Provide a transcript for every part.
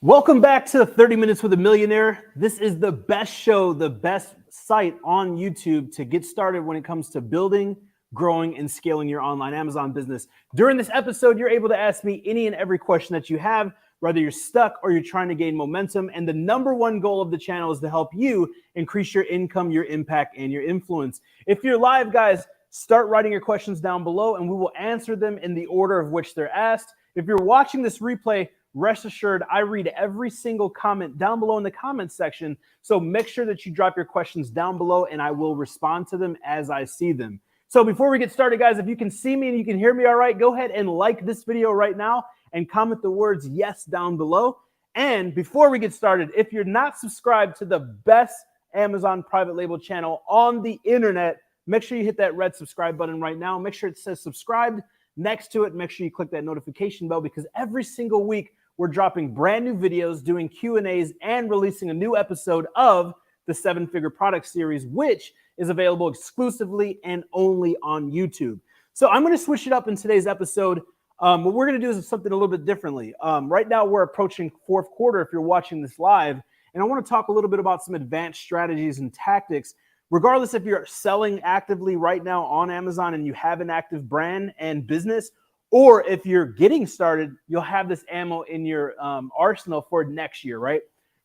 Welcome back to 30 Minutes with a Millionaire. This is the best show, the best site on YouTube to get started when it comes to building, growing, and scaling your online Amazon business. During this episode, you're able to ask me any and every question that you have, whether you're stuck or you're trying to gain momentum. And the number one goal of the channel is to help you increase your income, your impact, and your influence. If you're live, guys, start writing your questions down below and we will answer them in the order of which they're asked. If you're watching this replay, rest assured, I read every single comment down below in the comments section. So make sure that you drop your questions down below and I will respond to them as I see them. So before we get started, guys, if you can see me and you can hear me all right, go ahead and like this video right now and comment the words yes down below. And before we get started, if you're not subscribed to the best Amazon private label channel on the internet, make sure you hit that red subscribe button right now. Make sure it says subscribed next to it. Make sure you click that notification bell because every single week, we're dropping brand new videos, doing Q&As, and releasing a new episode of the 7-Figure Product Series, which is available exclusively and only on YouTube. So I'm going to switch it up in today's episode. What we're going to do is something a little bit differently. Right now, we're approaching fourth quarter if you're watching this live, and I want to talk a little bit about some advanced strategies and tactics. Regardless if you're selling actively right now on Amazon and you have an active brand and business, or if you're getting started, you'll have this ammo in your arsenal for next year, right?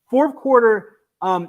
Fourth quarter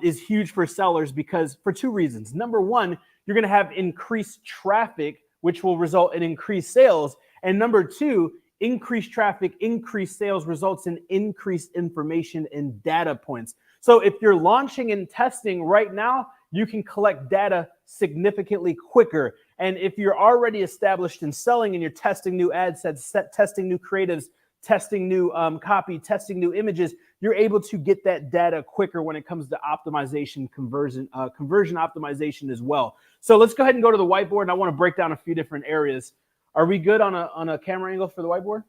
is huge for sellers because for two reasons. Number one, you're going to have increased traffic, which will result in increased sales. And number two, increased traffic, increased sales results in increased information and data points. So if you're launching and testing right now, you can collect data significantly quicker. And if you're already established in selling and you're testing new ad sets, testing new creatives, testing new copy, testing new images, you're able to get that data quicker when it comes to optimization, conversion optimization as well. So let's go ahead and go to the whiteboard, and I want to break down a few different areas. Are we good on a camera angle for the whiteboard?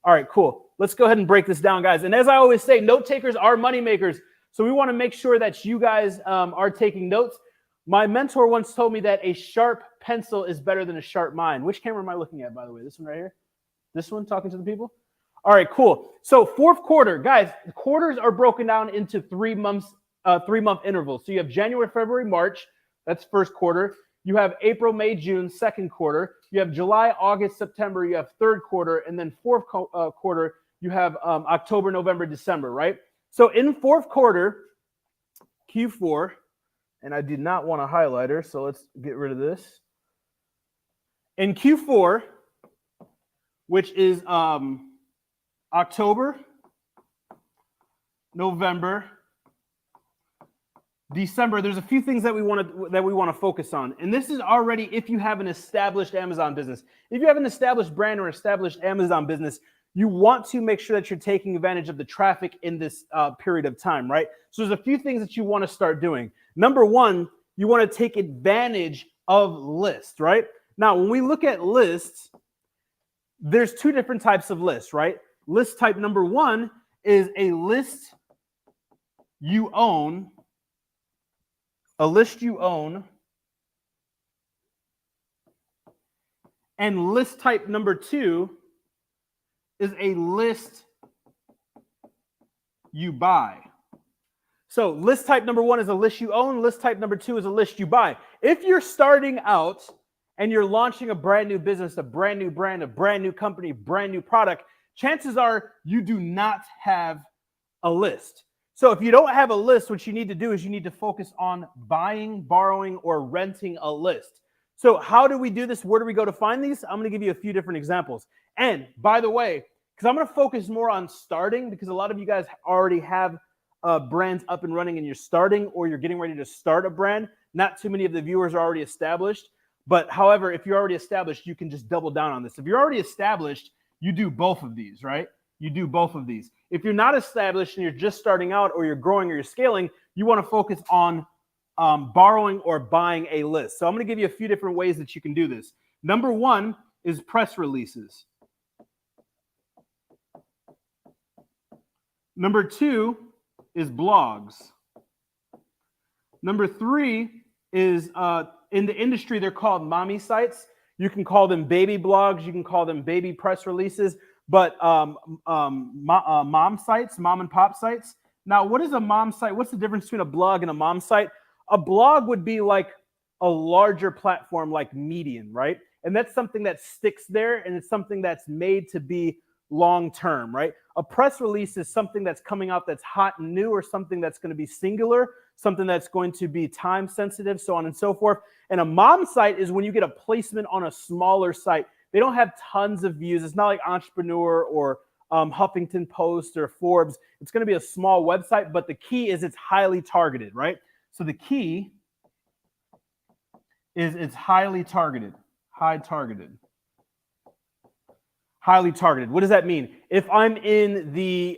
All right, cool. Let's go ahead and break this down, guys. And as I always say, note takers are money makers. So we want to make sure that you guys are taking notes. My mentor once told me that a sharp pencil is better than a sharp mind. Which camera am I looking at, by the way? This one right here? This one, talking to the people? All right, cool. So fourth quarter, guys, the quarters are broken down into 3 months, 3-month intervals. So you have January, February, March. That's first quarter. You have April, May, June, second quarter. You have July, August, September. You have third quarter. And then fourth quarter, you have October, November, December, right? So in fourth quarter, Q4, and I did not want a highlighter, so let's get rid of this. In Q4, which is October, November, December, there's a few things that we want to focus on. And this is already if you have an established Amazon business. If you have an established brand or established Amazon business, you want to make sure that you're taking advantage of the traffic in this period of time, right? So there's a few things that you want to start doing. Number one, you want to take advantage of lists, right? Now, when we look at lists, there's two different types of lists, right? List type number one is a list you own, and list type number two is a list you buy. So list type number one is a list you own. List type number two is a list you buy. If you're starting out and you're launching a brand new business, a brand new brand, a brand new company, brand new product, chances are you do not have a list. So if you don't have a list, what you need to do is you need to focus on buying, borrowing, or renting a list. So how do we do this? Where do we go to find these? I'm going to give you a few different examples. And by the way, because I'm going to focus more on starting, because a lot of you guys already have brands up and running and you're starting or you're getting ready to start a brand. Not too many of the viewers are already established. But however, if you're already established, you can just double down on this. If you're already established, you do both of these, right? You do both of these. If you're not established and you're just starting out or you're growing or you're scaling, you want to focus on borrowing or buying a list. So I'm going to give you a few different ways that you can do this. Number one is press releases. Number two is blogs. Number three is in the industry, they're called mommy sites. You can call them baby blogs. You can call them baby press releases. but mom sites, mom and pop sites. Now, what is a mom site? What's the difference between a blog and a mom site? A blog would be like a larger platform like Medium, right? And that's something that sticks there, and it's something that's made to be long-term, right? A press release is something that's coming out that's hot and new, or something that's going to be singular, something that's going to be time sensitive, so on and so forth. And a mom site is when you get a placement on a smaller site. They don't have tons of views. It's not like Entrepreneur or Huffington Post or Forbes. It's going to be a small website, but the key is it's highly targeted, right? So the key is it's highly targeted. Highly targeted. What does that mean? If I'm in the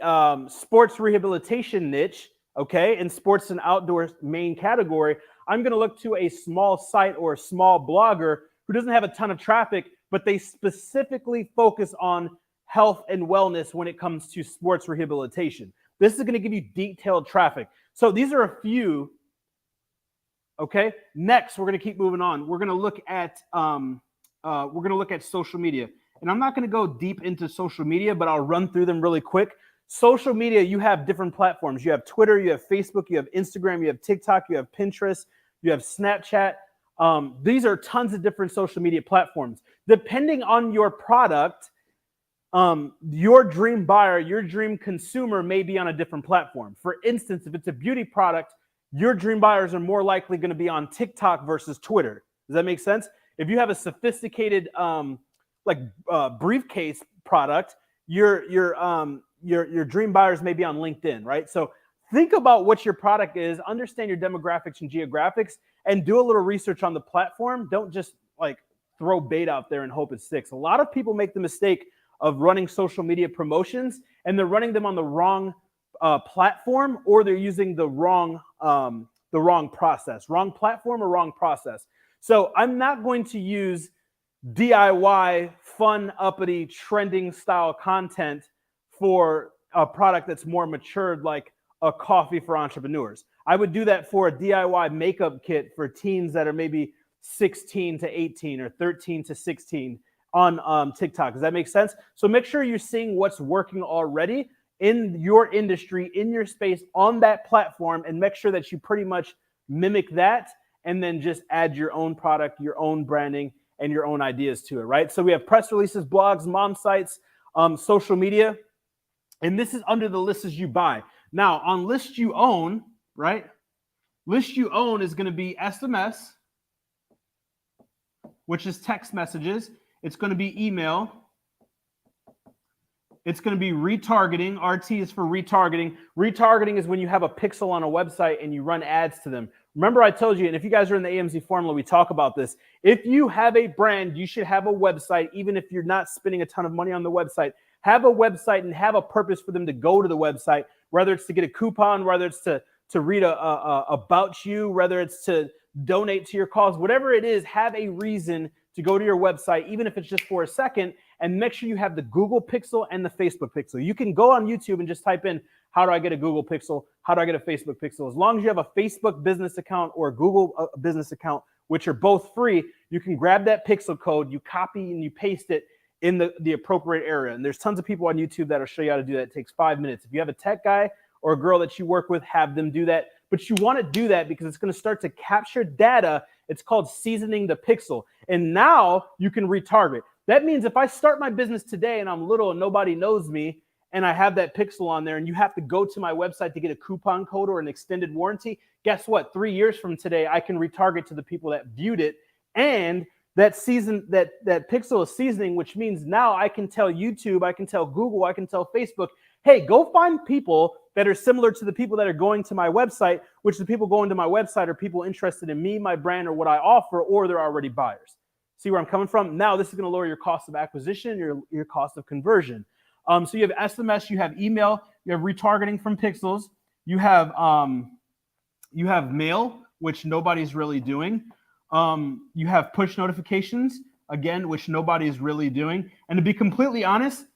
sports rehabilitation niche, okay, in sports and outdoors main category, I'm going to look to a small site or a small blogger who doesn't have a ton of traffic, but they specifically focus on health and wellness when it comes to sports rehabilitation. This is going to give you detailed traffic. So these are a few. Okay. Next, we're going to keep moving on. We're going to look at social media, and I'm not going to go deep into social media, but I'll run through them really quick. Social media, you have different platforms. You have Twitter, you have Facebook, you have Instagram, you have TikTok, you have Pinterest, you have Snapchat. These are tons of different social media platforms. Depending on your product, your dream buyer, your dream consumer may be on a different platform. For instance, if it's a beauty product, your dream buyers are more likely going to be on TikTok versus Twitter. Does that make sense? If you have a sophisticated briefcase product, your dream buyers may be on LinkedIn, right? So think about what your product is, understand your demographics and geographics, and do a little research on the platform. Don't just like throw bait out there and hope it sticks. A lot of people make the mistake of running social media promotions, and they're running them on the wrong platform, or they're using the wrong process, wrong platform or wrong process. So I'm not going to use DIY, fun, uppity, trending style content for a product that's more matured, like a coffee for entrepreneurs. I would do that for a DIY makeup kit for teens that are maybe 16 to 18 or 13 to 16 on TikTok. Does that make sense? So make sure you're seeing what's working already in your industry, in your space, on that platform, and make sure that you pretty much mimic that, and then just add your own product, your own branding, and your own ideas to it, right? So we have press releases, blogs, mom sites, social media, and this is under the list as you buy. Now, on list you own, right? List you own is going to be SMS, which is text messages. It's going to be email. It's going to be retargeting. RT is for retargeting. Retargeting is when you have a pixel on a website and you run ads to them. Remember I told you, and if you guys are in the AMZ formula, we talk about this. If you have a brand, you should have a website, even if you're not spending a ton of money on the website. Have a website and have a purpose for them to go to the website, whether it's to get a coupon, whether it's to read about you, whether it's to donate to your cause, whatever it is, have a reason to go to your website, even if it's just for a second, and make sure you have the Google Pixel and the Facebook Pixel. You can go on YouTube and just type in, how do I get a Google Pixel? How do I get a Facebook Pixel? As long as you have a Facebook business account or a Google business account, which are both free, you can grab that pixel code, you copy and you paste it in the appropriate area. And there's tons of people on YouTube that'll show you how to do that. It takes 5 minutes. If you have a tech guy or a girl that you work with, have them do that. But you want to do that because it's going to start to capture data. It's called seasoning the pixel. And now you can retarget. That means if I start my business today and I'm little and nobody knows me, and I have that pixel on there, and you have to go to my website to get a coupon code or an extended warranty, guess what? 3 years from today, I can retarget to the people that viewed it. And that pixel is seasoning, which means now I can tell YouTube, I can tell Google, I can tell Facebook, hey, go find people that are similar to the people that are going to my website, which the people going to my website are people interested in me, my brand, or what I offer, or they're already buyers. See where I'm coming from? Now this is going to lower your cost of acquisition, your cost of conversion. So you have SMS, you have email, you have retargeting from pixels, you have mail, which nobody's really doing. You have push notifications, again, which nobody is really doing. And to be completely honest,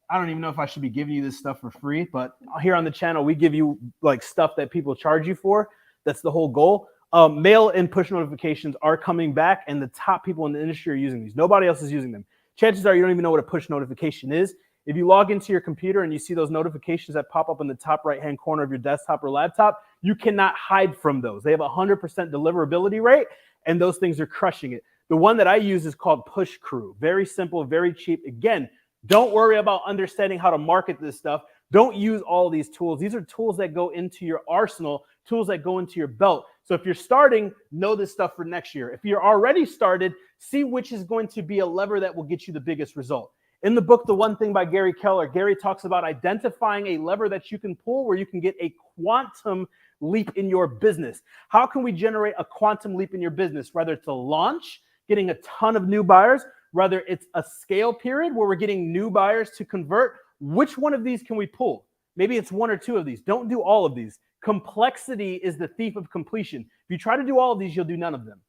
I don't even know if I should be giving you this stuff for free, but here on the channel, we give you like stuff that people charge you for. That's the whole goal. Mail and push notifications are coming back, and the top people in the industry are using these. Nobody else is using them. Chances are you don't even know what a push notification is. If you log into your computer and you see those notifications that pop up in the top right-hand corner of your desktop or laptop, you cannot hide from those. They have a 100% deliverability rate, and those things are crushing it. The one that I use is called Push Crew. Very simple, very cheap. Again, don't worry about understanding how to market this stuff. Don't use all these tools. These are tools that go into your arsenal, tools that go into your belt. So if you're starting, know this stuff for next year. If you're already started, see which is going to be a lever that will get you the biggest result. In the book, The One Thing by Gary Keller, Gary talks about identifying a lever that you can pull where you can get a quantum leap in your business. How can we generate a quantum leap in your business? Whether it's a launch, getting a ton of new buyers, whether it's a scale period where we're getting new buyers to convert, which one of these can we pull? Maybe it's one or two of these. Don't do all of these. Complexity is the thief of completion. If you try to do all of these, you'll do none of them.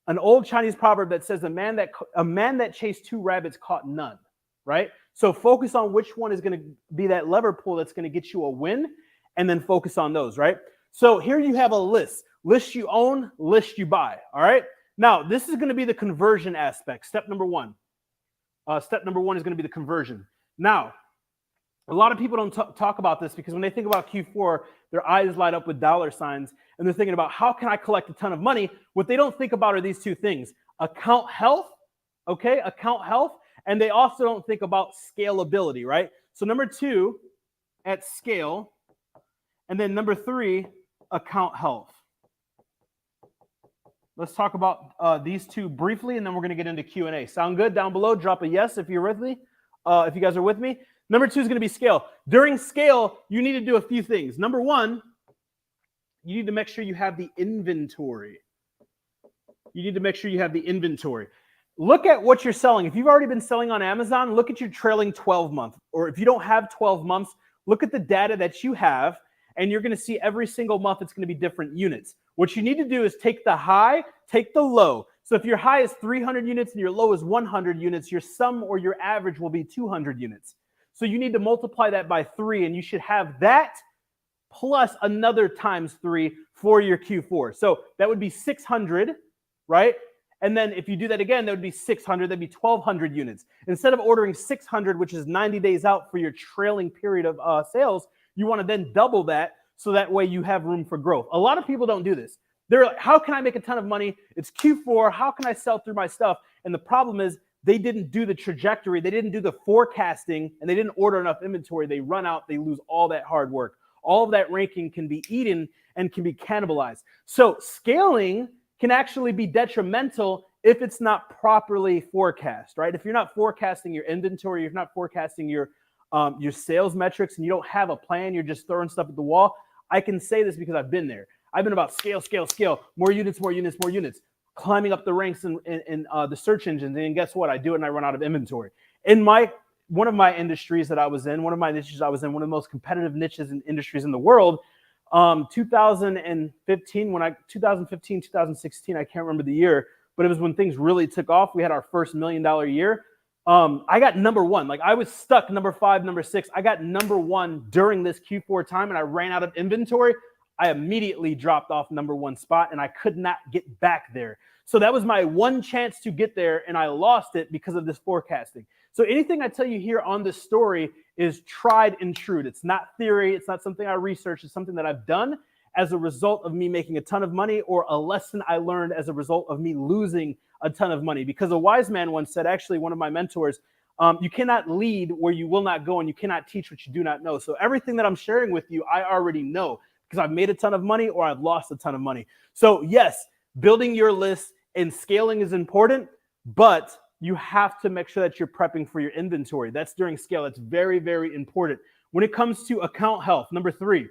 An old Chinese proverb that says a man that chased two rabbits caught none, right? So focus on which one is going to be that lever pull that's going to get you a win, and then focus on those, right? So here you have a list. List you own, list you buy, all right? Now, this is going to be the conversion aspect. Step number one. Step number one is going to be the conversion. Now, a lot of people don't talk about this because when they think about Q4, their eyes light up with dollar signs, and they're thinking about how can I collect a ton of money? What they don't think about are these two things: account health, okay, account health, and they also don't think about scalability, right? So number two, at scale, and then number three, account health. Let's talk about these two briefly, and then we're going to get into Q&A. Sound good? Down below, drop a yes if you're with me. If you guys are with me. Number two is going to be scale. During scale, you need to do a few things. Number one, you need to make sure you have the inventory. You need to make sure you have the inventory. Look at what you're selling. If you've already been selling on Amazon, look at your trailing 12 month. Or if you don't have 12 months, look at the data that you have, and you're going to see every single month it's going to be different units. What you need to do is take the high, take the low. So if your high is 300 units and your low is 100 units, your sum or your average will be 200 units. So you need to multiply that by 3, and you should have that plus another times 3 for your Q4. So that would be 600, right? And then if you do that again, that would be 600. That'd be 1,200 units. Instead of ordering 600, which is 90 days out for your trailing period of sales, you want to then double that so that way you have room for growth. A lot of people don't do this. They're like, how can I make a ton of money? It's Q4. How can I sell through my stuff? And the problem is they didn't do the trajectory. They didn't do the forecasting, and they didn't order enough inventory. They run out. They lose all that hard work. All of that ranking can be eaten and can be cannibalized. So scaling can actually be detrimental if it's not properly forecast, right? If you're not forecasting your inventory, you're not forecasting your sales metrics, and you don't have a plan, you're just throwing stuff at the wall. I can say this because I've been there. I've been about scale, more units, climbing up the ranks in the search engines. And guess what? I do it and I run out of inventory. In one of my industries that I was in, one of my niches I was in, one of the most competitive niches and industries in the world, 2015, 2016, I can't remember the year, but it was when things really took off. We had our first $1 million year. I got number one. Like I was stuck number 5, number 6. I got number 1 during this Q4 time, and I ran out of inventory. I immediately dropped off number 1 spot, and I could not get back there. So that was my one chance to get there, and I lost it because of this forecasting. So anything I tell you here on this story is tried and true. It's not theory. It's not something I researched. It's something that I've done as a result of me making a ton of money, or a lesson I learned as a result of me losing a ton of money. Because a wise man once said, actually one of my mentors, you cannot lead where you will not go, and you cannot teach what you do not know. So everything that I'm sharing with you, I already know because I've made a ton of money or I've lost a ton of money. So yes, building your list and scaling is important, but you have to make sure that you're prepping for your inventory. That's during scale. That's very, very important. When it comes to account health, number 3,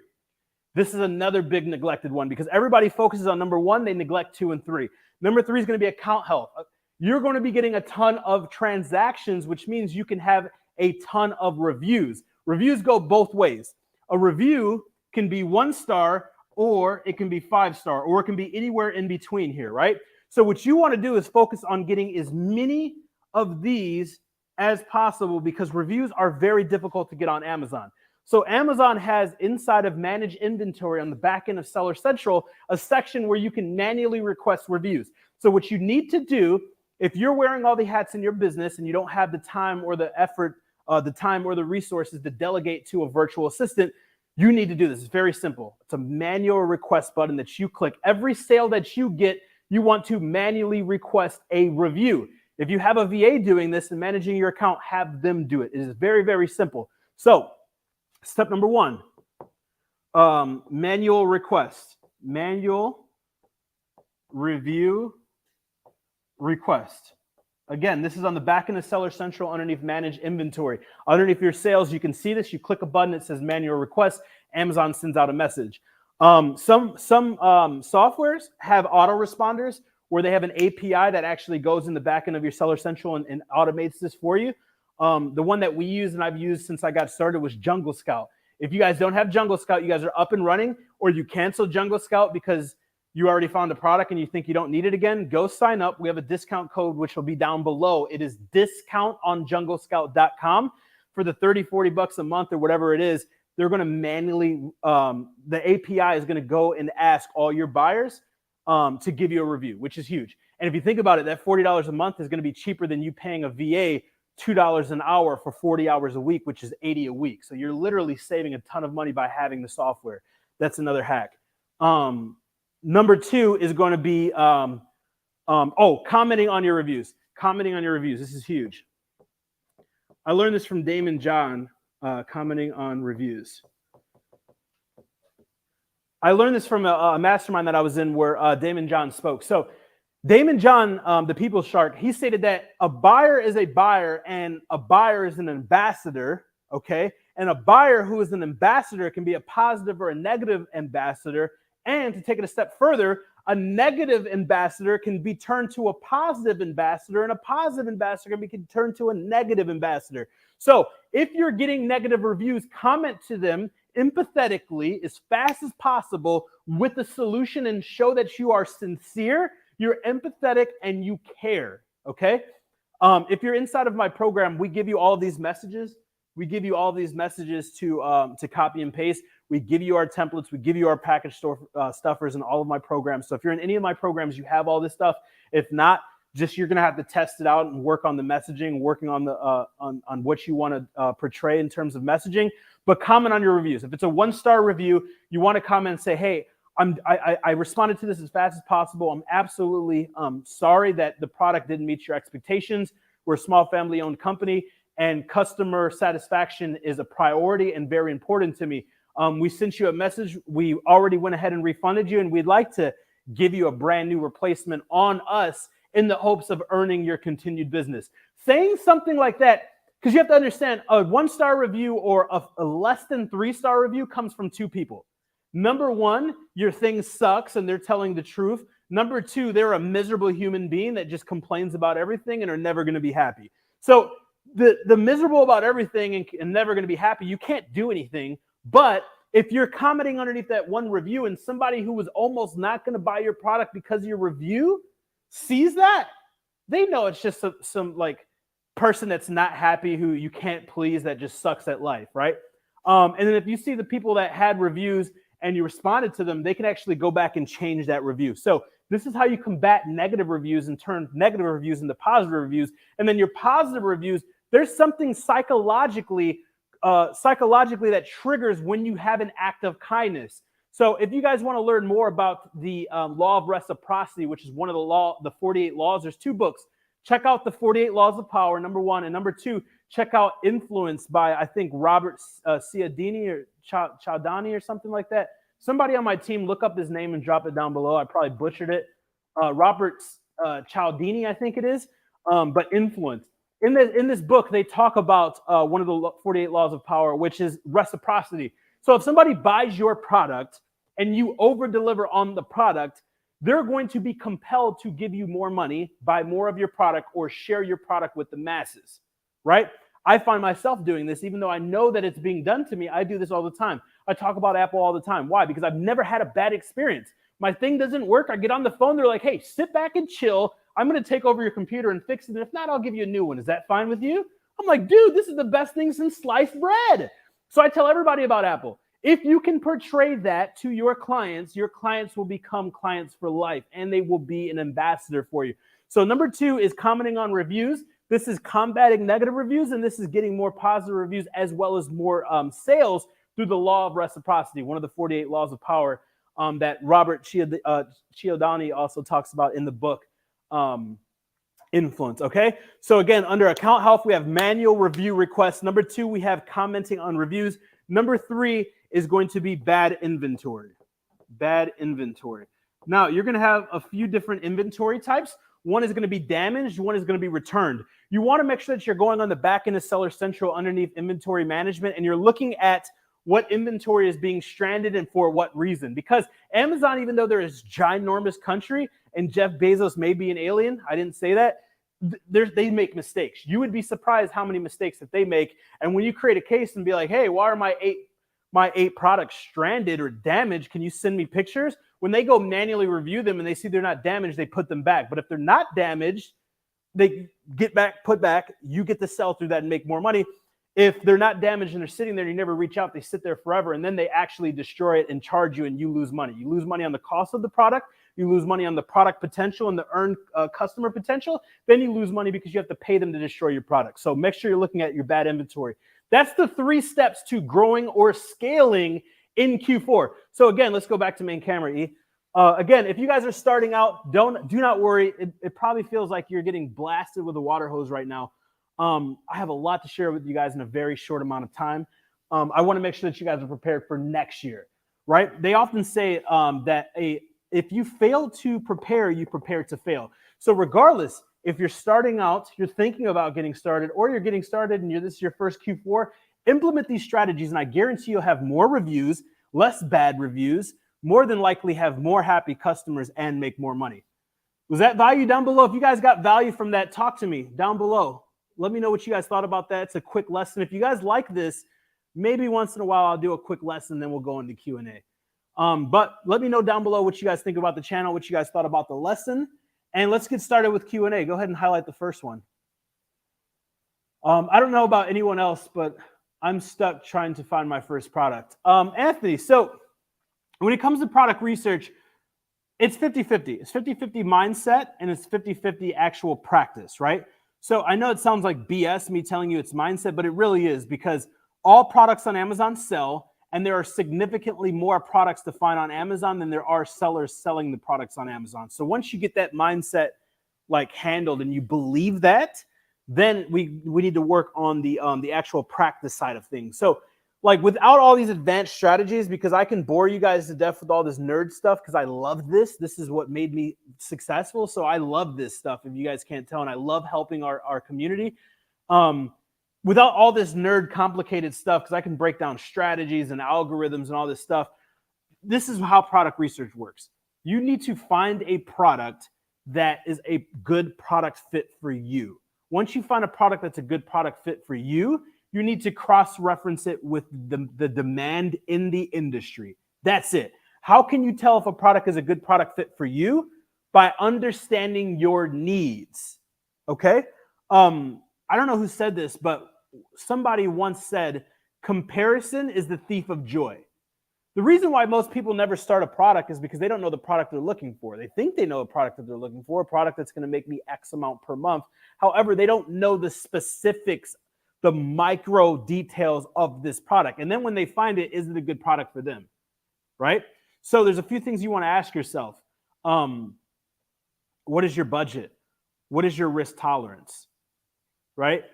this is another big neglected one because everybody focuses on number 1, they neglect 2 and 3. Number 3 is going to be account health. You're going to be getting a ton of transactions, which means you can have a ton of reviews. Reviews go both ways. A review can be 1 star, or it can be 5 star, or it can be anywhere in between here, right? So what you want to do is focus on getting as many of these as possible because reviews are very difficult to get on Amazon. So Amazon has, inside of Manage Inventory on the back end of Seller Central, a section where you can manually request reviews. So what you need to do, if you're wearing all the hats in your business and you don't have the time or the effort the time or the resources to delegate to a virtual assistant, you need to do this. It's very simple. It's a manual request button that you click. Every sale that you get, you want to manually request a review. If you have a VA doing this and managing your account, have them do it. It is very, very simple. So step number one, manual request, manual review request. Again, this is on the back end of Seller Central underneath Manage Inventory. Underneath your sales, you can see this. You click a button, it says Manual Request. Amazon sends out a message. Some softwares have autoresponders where they have an API that actually goes in the back end of your Seller Central and automates this for you. The one that we use and I've used since I got started was Jungle Scout. If you guys don't have Jungle Scout, you guys are up and running, or you cancel Jungle Scout because you already found a product and you think you don't need it again, go sign up. We have a discount code, which will be down below. It is discount on junglescout.com for the 30, 40 bucks a month or whatever it is. They're going to manually, the API is going to go and ask all your buyers to give you a review, which is huge. And if you think about it, that $40 a month is going to be cheaper than you paying a VA $2 an hour for 40 hours a week, which is $80 a week. So you're literally saving a ton of money by having the software. That's another hack. Number two is going to be, commenting on your reviews. Commenting on your reviews. This is huge. I learned this from Damon John, commenting on reviews. I learned this from a mastermind that I was in where Damon John spoke. So Damon John, the People's Shark, he stated that a buyer is a buyer and a buyer is an ambassador, okay? And a buyer who is an ambassador can be a positive or a negative ambassador. And to take it a step further, a negative ambassador can be turned to a positive ambassador, and a positive ambassador can be turned to a negative ambassador. So if you're getting negative reviews, comment to them empathetically as fast as possible with the solution and show that you are sincere, you're empathetic, and you care, okay? If you're inside of my program, we give you all these messages. We give you all these messages to copy and paste. We give you our templates. We give you our package stuffers in all of my programs. So if you're in any of my programs, you have all this stuff. If not, just you're going to have to test it out and work on the messaging, working on the on what you want to portray in terms of messaging. But comment on your reviews. If it's a 1-star review, you want to comment and say, hey, I responded to this as fast as possible. I'm absolutely sorry that the product didn't meet your expectations. We're a small family-owned company, and customer satisfaction is a priority and very important to me. We sent you a message. We already went ahead and refunded you, and we'd like to give you a brand new replacement on us in the hopes of earning your continued business. Saying something like that, because you have to understand, a 1-star review or a less than 3-star review comes from 2 people. Number one, your thing sucks and they're telling the truth. Number two, they're a miserable human being that just complains about everything and are never going to be happy. So the miserable about everything and never going to be happy, you can't do anything. But if you're commenting underneath that one review and somebody who was almost not going to buy your product because of your review sees that, they know it's just some like person that's not happy who you can't please, that just sucks at life, right? And then if you see the people that had reviews and you responded to them, they can actually go back and change that review. So this is how you combat negative reviews and turn negative reviews into positive reviews. And then your positive reviews, there's something psychologically that triggers when you have an act of kindness. So if you guys want to learn more about the law of reciprocity, which is one of the 48 laws, there's 2 books. Check out the 48 Laws of Power, number 1. And number 2, check out Influence by, I think, Robert Cialdini or Cialdini or something like that. Somebody on my team, look up his name and drop it down below. I probably butchered it. Robert Cialdini, I think it is. But Influence. In this book, they talk about one of the 48 Laws of Power, which is reciprocity. So if somebody buys your product and you over-deliver on the product, they're going to be compelled to give you more money, buy more of your product, or share your product with the masses, right? I find myself doing this, even though I know that it's being done to me. I do this all the time. I talk about Apple all the time. Why? Because I've never had a bad experience. My thing doesn't work. I get on the phone. They're like, hey, sit back and chill. I'm going to take over your computer and fix it. And if not, I'll give you a new one. Is that fine with you? I'm like, dude, this is the best thing since sliced bread. So I tell everybody about Apple. If you can portray that to your clients will become clients for life, and they will be an ambassador for you. So number 2 is commenting on reviews. This is combating negative reviews, and this is getting more positive reviews as well as more sales through the law of reciprocity, one of the 48 laws of power that Robert Cialdini also talks about in the book Influence. Okay, so again, under account health, we have manual review requests. Number 2, we have commenting on reviews. Number 3 is going to be bad inventory. Bad inventory. Now, you're going to have a few different inventory types. One is going to be damaged. One is going to be returned. You want to make sure that you're going on the back end of Seller Central underneath inventory management, and you're looking at what inventory is being stranded and for what reason. Because Amazon, even though they're this ginormous country and Jeff Bezos may be an alien, I didn't say that, they make mistakes. You would be surprised how many mistakes that they make. And when you create a case and be like, hey, why are my eight products stranded or damaged? Can you send me pictures? When they go manually review them and they see they're not damaged, they put them back. But if they're not damaged, they get back, put back, you get to sell through that and make more money. If they're not damaged and they're sitting there and you never reach out, they sit there forever, and then they actually destroy it and charge you, and you lose money. You lose money on the cost of the product. You lose money on the product potential and the earned customer potential. Then you lose money because you have to pay them to destroy your product. So make sure you're looking at your bad inventory. That's the 3 steps to growing or scaling in Q4. So again, let's go back to main camera, E. Again, if you guys are starting out, do not worry. It probably feels like you're getting blasted with a water hose right now. I have a lot to share with you guys in a very short amount of time. I want to make sure that you guys are prepared for next year, right? They often say that if you fail to prepare, you prepare to fail. So regardless, if you're starting out, you're thinking about getting started, or you're getting started and this is your first Q4, implement these strategies, and I guarantee you'll have more reviews, less bad reviews, more than likely have more happy customers and make more money. Was that value down below? If you guys got value from that, talk to me down below. Let me know what you guys thought about that. It's a quick lesson. If you guys like this, maybe once in a while I'll do a quick lesson, then we'll go into Q&A. But let me know down below what you guys think about the channel, what you guys thought about the lesson. And let's get started with Q&A. Go ahead and highlight the first one. I don't know about anyone else, but I'm stuck trying to find my first product. Anthony, so when it comes to product research, it's 50-50. It's 50-50 mindset and it's 50-50 actual practice, right? So I know it sounds like BS, me telling you it's mindset, but it really is, because all products on Amazon sell, and there are significantly more products to find on Amazon than there are sellers selling the products on Amazon. So once you get that mindset like handled and you believe that, then we need to work on the actual practice side of things. So like without all these advanced strategies, because I can bore you guys to death with all this nerd stuff because I love this. This is what made me successful. So I love this stuff, if you guys can't tell, and I love helping our community. Without all this nerd complicated stuff, because I can break down strategies and algorithms and all this stuff, this is how product research works. You need to find a product that is a good product fit for you. Once you find a product that's a good product fit for you, you need to cross-reference it with the demand in the industry. That's it. How can you tell if a product is a good product fit for you? By understanding your needs, okay? I don't know who said this, but somebody once said, comparison is the thief of joy. The reason why most people never start a product is because they don't know the product they're looking for. They think they know a product that they're looking for, a product that's going to make me X amount per month. However, they don't know the specifics, the micro details of this product. And then when they find it, is it a good product for them, right? So there's a few things you want to ask yourself. What is your budget? What is your risk tolerance, right?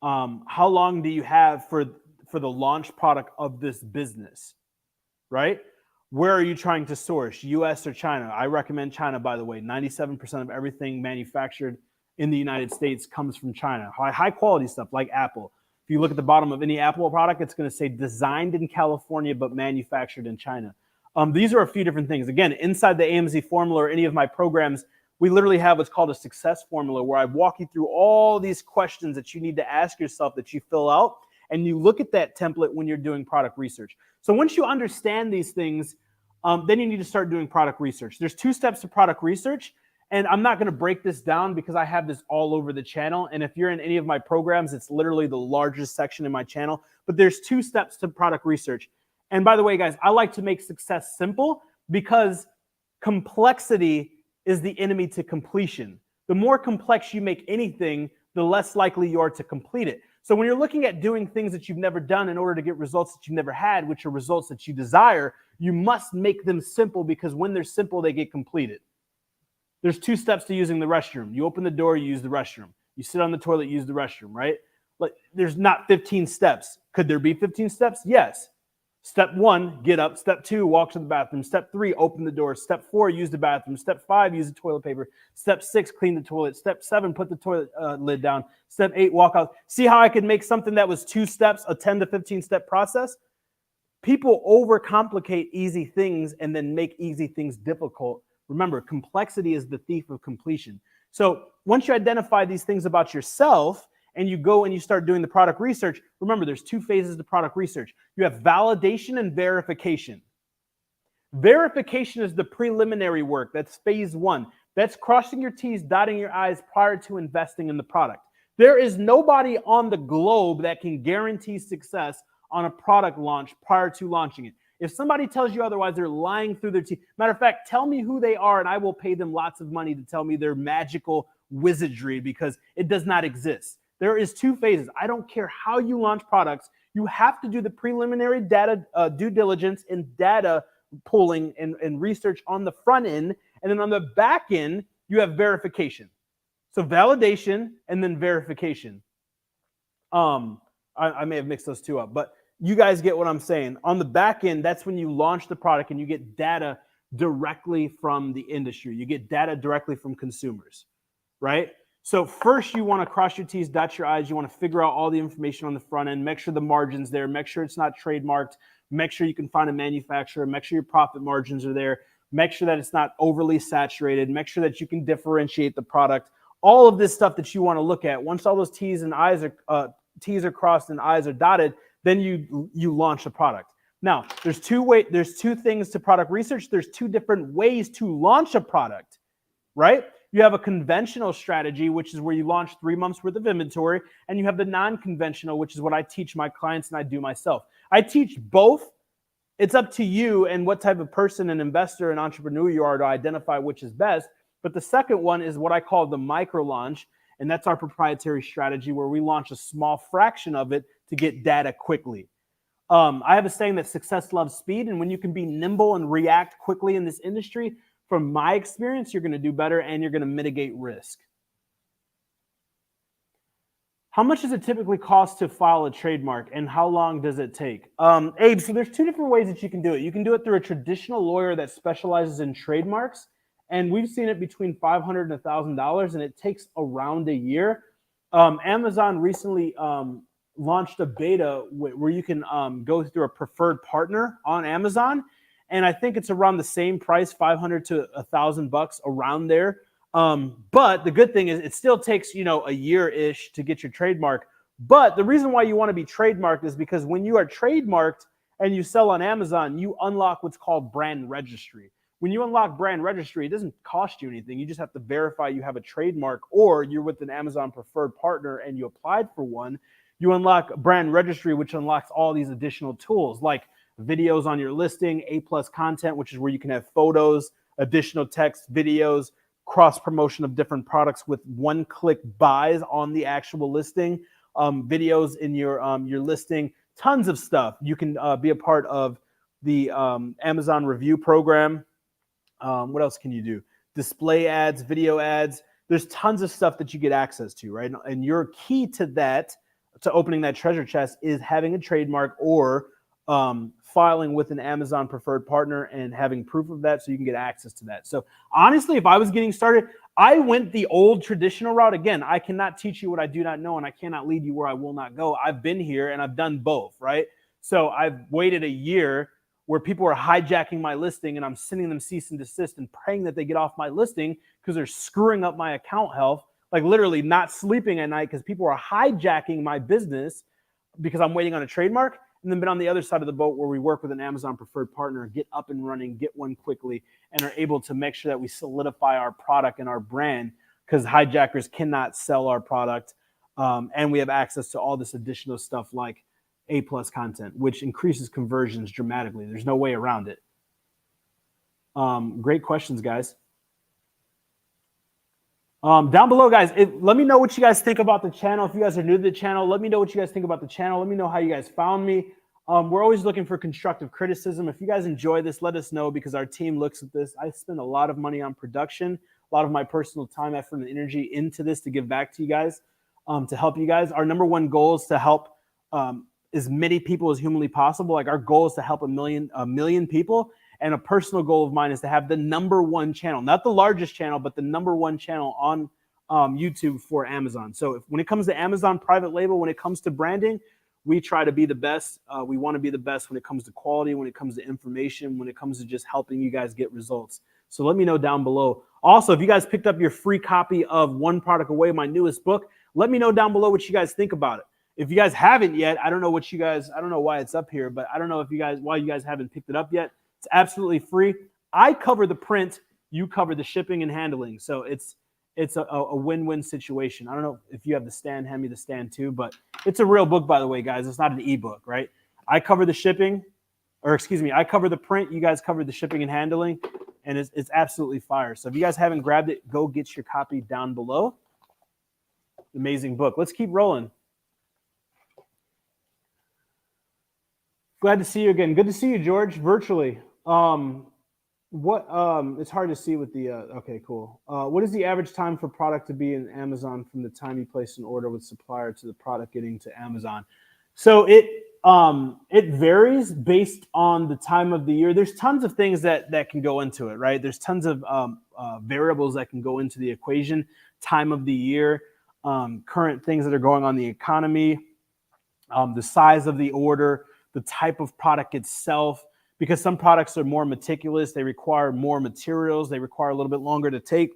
How long do you have for the launch product of this business, right? Where are you trying to source, US or China? I recommend China, by the way. 97% of everything manufactured in the United States comes from China. High quality stuff like Apple. If you look at the bottom of any Apple product, it's going to say designed in California but manufactured in China. These are a few different things. Again, inside the AMZ formula or any of my programs, we literally have what's called a success formula, where I walk you through all these questions that you need to ask yourself, that you fill out, and you look at that template when you're doing product research. So once you understand these things, then you need to start doing product research. There's 2 steps to product research. And I'm not going to break this down because I have this all over the channel. And if you're in any of my programs, it's literally the largest section in my channel. But there's 2 steps to product research. And by the way, guys, I like to make success simple, because complexity is the enemy to completion. The more complex you make anything, the less likely you are to complete it. So when you're looking at doing things that you've never done in order to get results that you've never had, which are results that you desire, you must make them simple, because when they're simple, they get completed. There's 2 steps to using the restroom. You open the door, you use the restroom. You sit on the toilet, use the restroom, right? Like, there's not 15 steps. Could there be 15 steps? Yes. Step 1, get up. Step 2, walk to the bathroom. Step 3, open the door. Step 4, use the bathroom. Step 5, use the toilet paper. Step 6, clean the toilet. Step 7, put the toilet lid down. Step 8, walk out. See how I could make something that was 2 steps, a 10 to 15 step process? People overcomplicate easy things and then make easy things difficult. Remember, complexity is the thief of completion. So once you identify these things about yourself and you go and you start doing the product research, remember, there's 2 phases to product research. You have validation and verification. Verification is the preliminary work. That's phase 1. That's crossing your T's, dotting your I's prior to investing in the product. There is nobody on the globe that can guarantee success on a product launch prior to launching it. If somebody tells you otherwise, they're lying through their teeth. Matter of fact, tell me who they are and I will pay them lots of money to tell me their magical wizardry, because it does not exist. There is 2 phases. I don't care how you launch products. You have to do the preliminary data due diligence and data pulling and research on the front end. And then on the back end, you have verification. So validation and then verification. I may have mixed those 2 up, but you guys get what I'm saying. On the back end, that's when you launch the product and you get data directly from the industry. You get data directly from consumers, right? So first you want to cross your T's, dot your I's. You want to figure out all the information on the front end, make sure the margin's there, make sure it's not trademarked, make sure you can find a manufacturer, make sure your profit margins are there, make sure that it's not overly saturated, make sure that you can differentiate the product. All of this stuff that you want to look at. Once all those T's are crossed and I's are dotted, then you launch a product. Now, there's 2 things to product research. There's 2 different ways to launch a product, right? You have a conventional strategy, which is where you launch 3 months worth of inventory, and you have the non-conventional, which is what I teach my clients and I do myself. I teach both. It's up to you and what type of person, an investor, an entrepreneur you are to identify which is best. But the second one is what I call the micro launch, and that's our proprietary strategy where we launch a small fraction of it to get data quickly. I have a saying that success loves speed, and when you can be nimble and react quickly in this industry, from my experience, you're going to do better and you're going to mitigate risk. How much does it typically cost to file a trademark, and how long does it take? Abe, so there's 2 different ways that you can do it. You can do it through a traditional lawyer that specializes in trademarks, and we've seen it between $500 and $1,000, and it takes around a year. Amazon recently launched a beta where you can go through a preferred partner on Amazon, and I think it's around the same price, $500 to $1,000, around there. But the good thing is it still takes, a year-ish to get your trademark. But the reason why you want to be trademarked is because when you are trademarked and you sell on Amazon, you unlock what's called brand registry. When you unlock brand registry, it doesn't cost you anything. You just have to verify you have a trademark, or you're with an Amazon preferred partner and you applied for one. You unlock brand registry, which unlocks all these additional tools like videos on your listing, A+ content, which is where you can have photos, additional text, videos, cross promotion of different products with one-click buys on the actual listing, videos in your listing, tons of stuff. You can be a part of the Amazon review program. What else can you do? Display ads, video ads. There's tons of stuff that you get access to, right? And your key to that, to opening that treasure chest, is having a trademark or filing with an Amazon preferred partner and having proof of that so you can get access to that. So honestly, if I was getting started, I went the old traditional route. Again, I cannot teach you what I do not know, and I cannot lead you where I will not go. I've been here and I've done both, right? So I've waited a year where people are hijacking my listing and I'm sending them cease and desist and praying that they get off my listing because they're screwing up my account health, like literally not sleeping at night because people are hijacking my business because I'm waiting on a trademark. And then been on the other side of the boat where we work with an Amazon preferred partner, get up and running, get one quickly, and are able to make sure that we solidify our product and our brand, because hijackers cannot sell our product. And we have access to all this additional stuff like A+ content, which increases conversions dramatically. There's no way around it. Great questions, guys. Down below, guys, let me know what you guys think about the channel. If you guys are new to the channel, let me know what you guys think about the channel. Let me know how you guys found me. We're always looking for constructive criticism. If you guys enjoy this, let us know, because our team looks at this. I spend a lot of money on production, a lot of my personal time, effort, and energy into this to give back to you guys, to help you guys. Our number one goal is to help as many people as humanly possible. Like, our goal is to help a million people. And a personal goal of mine is to have the number one channel, not the largest channel, but the number one channel on YouTube for Amazon. So when it comes to Amazon private label, when it comes to branding, we try to be the best. We want to be the best when it comes to quality, when it comes to information, when it comes to just helping you guys get results. So let me know down below. Also, if you guys picked up your free copy of One Product Away, my newest book, let me know down below what you guys think about it. If you guys haven't yet, I don't know why it's up here, but I don't know why you guys haven't picked it up yet. It's absolutely free. I cover the print, you cover the shipping and handling. So it's a win-win situation. I don't know if you have the stand, hand me the stand too, but it's a real book, by the way, guys. It's not an ebook, right? I cover the shipping, I cover the print, you guys cover the shipping and handling, and it's absolutely fire. So if you guys haven't grabbed it, go get your copy down below. Amazing book. Let's keep rolling. Glad to see you again. Good to see you, George, virtually. It's hard to see with the, okay, cool. What is the average time for product to be in Amazon from the time you place an order with supplier to the product getting to Amazon? So it varies based on the time of the year. There's tons of things that can go into it, right? There's tons of variables that can go into the equation. Time of the year, current things that are going on in the economy, the size of the order, the type of product itself, because some products are more meticulous. They require more materials. They require a little bit longer to take.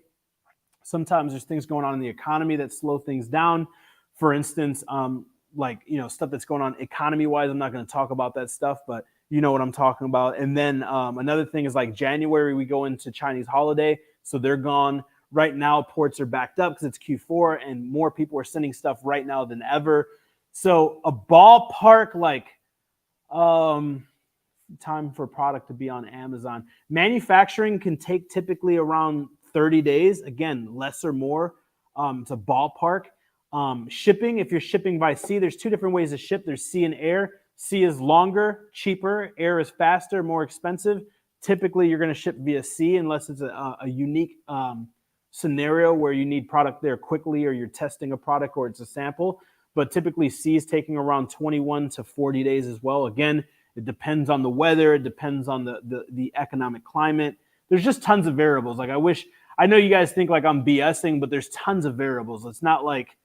Sometimes there's things going on in the economy that slow things down. For instance, stuff that's going on economy-wise. I'm not going to talk about that stuff, but you know what I'm talking about. And then another thing is, like, January, we go into Chinese holiday, so they're gone. Right now, ports are backed up because it's Q4, and more people are sending stuff right now than ever. So a ballpark, time for product to be on Amazon. Manufacturing can take typically around 30 days. Again, less or more. It's a ballpark. Shipping, if you're shipping by sea, there's two different ways to ship. There's sea and air. Sea is longer, cheaper. Air is faster, more expensive. Typically, you're going to ship via sea unless it's a unique scenario where you need product there quickly, or you're testing a product, or it's a sample. But typically, sea is taking around 21 to 40 days as well. Again, it depends on the weather. It depends on the economic climate. There's just tons of variables. Like, I know you guys think like I'm BSing, but there's tons of variables. It's not like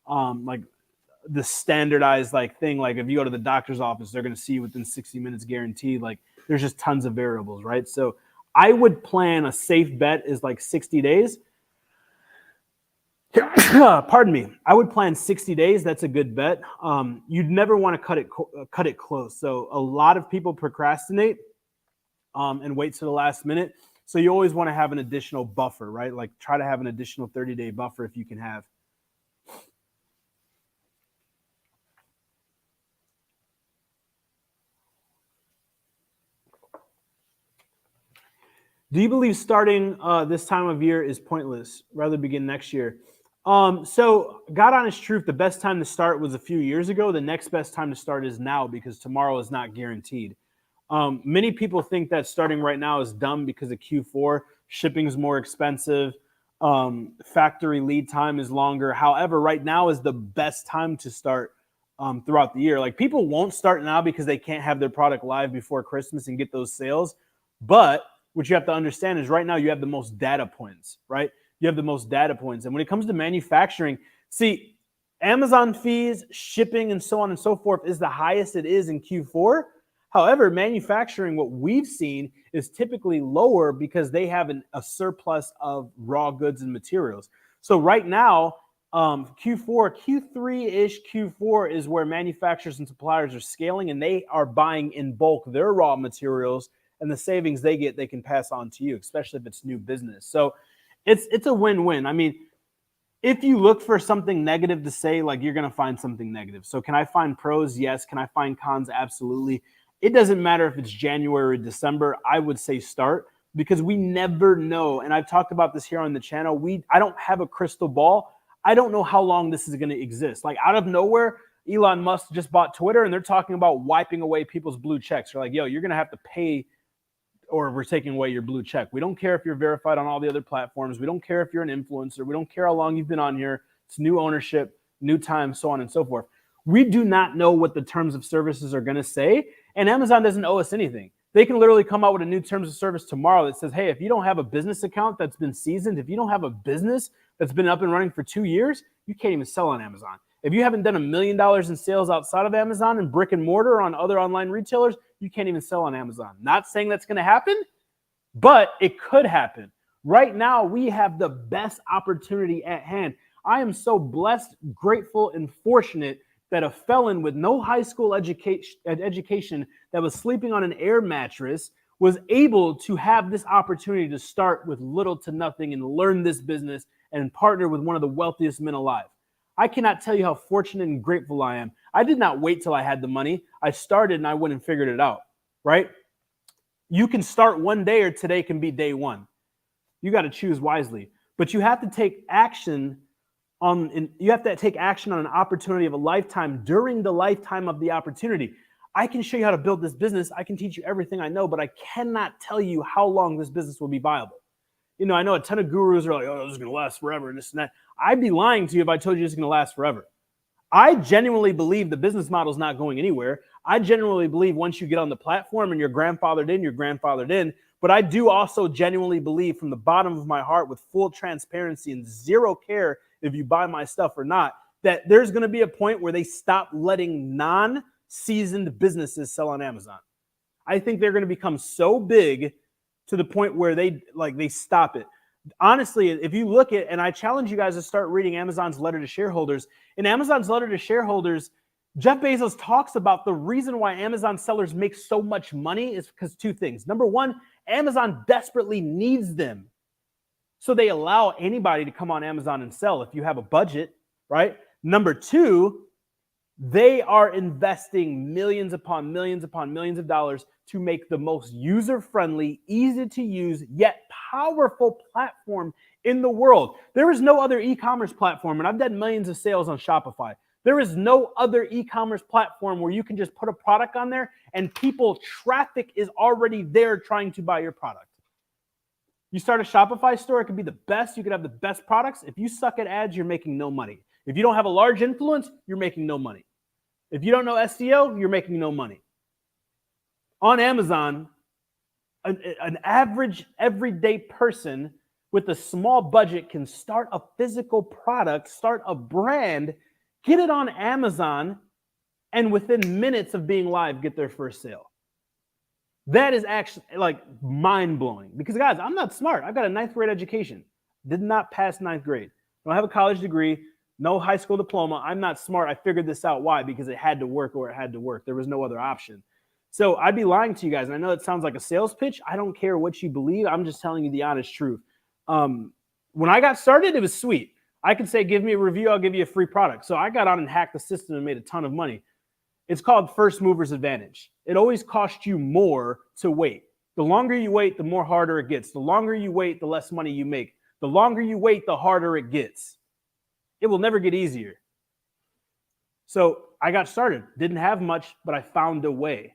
the standardized thing. Like, if you go to the doctor's office, they're going to see you within 60 minutes guaranteed. Like, there's just tons of variables, right? So I would plan, a safe bet is like 60 days. Pardon me. I would plan 60 days. That's a good bet. You'd never want to cut it close. So a lot of people procrastinate and wait to the last minute. So you always want to have an additional buffer, right? Like, try to have an additional 30-day buffer if you can have. Do you believe starting this time of year is pointless? Rather begin next year. So, God honest truth, the best time to start was a few years ago. The next best time to start is now, because tomorrow is not guaranteed. Many people think that starting right now is dumb because of Q4. Shipping is more expensive. Factory lead time is longer. However, right now is the best time to start throughout the year. Like, people won't start now because they can't have their product live before Christmas and get those sales. But what you have to understand is, right now you have the most data points, right? You have the most data points. And when it comes to manufacturing, see, Amazon fees, shipping, and so on and so forth is the highest it is in Q4. However, manufacturing, what we've seen, is typically lower because they have a surplus of raw goods and materials. So right now, Q3-ish Q4 is where manufacturers and suppliers are scaling, and they are buying in bulk their raw materials, and the savings they get, they can pass on to you, especially if it's new business. So it's a win-win. I mean, if you look for something negative to say, like, you're going to find something negative. So can I find pros? Yes. Can I find cons? Absolutely. It doesn't matter if it's January or December. I would say start. because we never know. And I've talked about this here on the channel. I don't have a crystal ball. I don't know how long this is going to exist. Like out of nowhere, Elon Musk just bought Twitter and they're talking about wiping away people's blue checks. They're like, yo, you're going to have to pay or we're taking away your blue check. We don't care if you're verified on all the other platforms. We don't care if you're an influencer. We don't care how long you've been on here. It's new ownership, new time, so on and so forth. We do not know what the terms of services are going to say, and Amazon doesn't owe us anything. They can literally come out with a new terms of service tomorrow that says, hey, if you don't have a business account that's been seasoned, if you don't have a business that's been up and running for 2 years, you can't even sell on Amazon. If you haven't done $1 million in sales outside of Amazon and brick and mortar on other online retailers, you can't even sell on Amazon. Not saying that's going to happen, but it could happen. Right now, we have the best opportunity at hand. I am so blessed, grateful, and fortunate that a felon with no high school education that was sleeping on an air mattress was able to have this opportunity to start with little to nothing and learn this business and partner with one of the wealthiest men alive. I cannot tell you how fortunate and grateful I am. I did not wait till I had the money. I started and I went and figured it out, right? You can start one day or today can be day one. You got to choose wisely, but you have to take action on an opportunity of a lifetime during the lifetime of the opportunity. I can show you how to build this business. I can teach you everything I know, but I cannot tell you how long this business will be viable. You know, I know a ton of gurus are like, oh, this is going to last forever and this and that. I'd be lying to you if I told you it's going to last forever. I genuinely believe the business model is not going anywhere. I genuinely believe once you get on the platform and you're grandfathered in, you're grandfathered in. But I do also genuinely believe from the bottom of my heart with full transparency and zero care if you buy my stuff or not, that there's going to be a point where they stop letting non-seasoned businesses sell on Amazon. I think they're going to become so big to the point where they stop it. Honestly, if you look at, and I challenge you guys to start reading Amazon's letter to shareholders. In Amazon's letter to shareholders, Jeff Bezos talks about the reason why Amazon sellers make so much money is because two things. Number one, Amazon desperately needs them. So they allow anybody to come on Amazon and sell if you have a budget, right? Number two, they are investing millions upon millions upon millions of dollars to make the most user-friendly, easy to use, yet powerful platform in the world. There is no other e-commerce platform, and I've done millions of sales on Shopify. There is no other e-commerce platform where you can just put a product on there and traffic is already there trying to buy your product. You start a Shopify store, it could be the best. You could have the best products. If you suck at ads, you're making no money. If you don't have a large influence, you're making no money. If you don't know SEO, you're making no money. On Amazon, an average everyday person with a small budget can start a physical product, start a brand, get it on Amazon, and within minutes of being live, get their first sale. That is actually like mind-blowing because, guys, I'm not smart. I've got a 9th grade education. Did not pass 9th grade. I don't have a college degree, no high school diploma. I'm not smart. I figured this out. Why? Because it had to work or it had to work. There was no other option. So I'd be lying to you guys. And I know it sounds like a sales pitch. I don't care what you believe. I'm just telling you the honest truth. When I got started, it was sweet. I could say, give me a review. I'll give you a free product. So I got on and hacked the system and made a ton of money. It's called first mover's advantage. It always costs you more to wait. The longer you wait, the more harder it gets. The longer you wait, the less money you make. The longer you wait, the harder it gets. It will never get easier. So I got started. Didn't have much, but I found a way.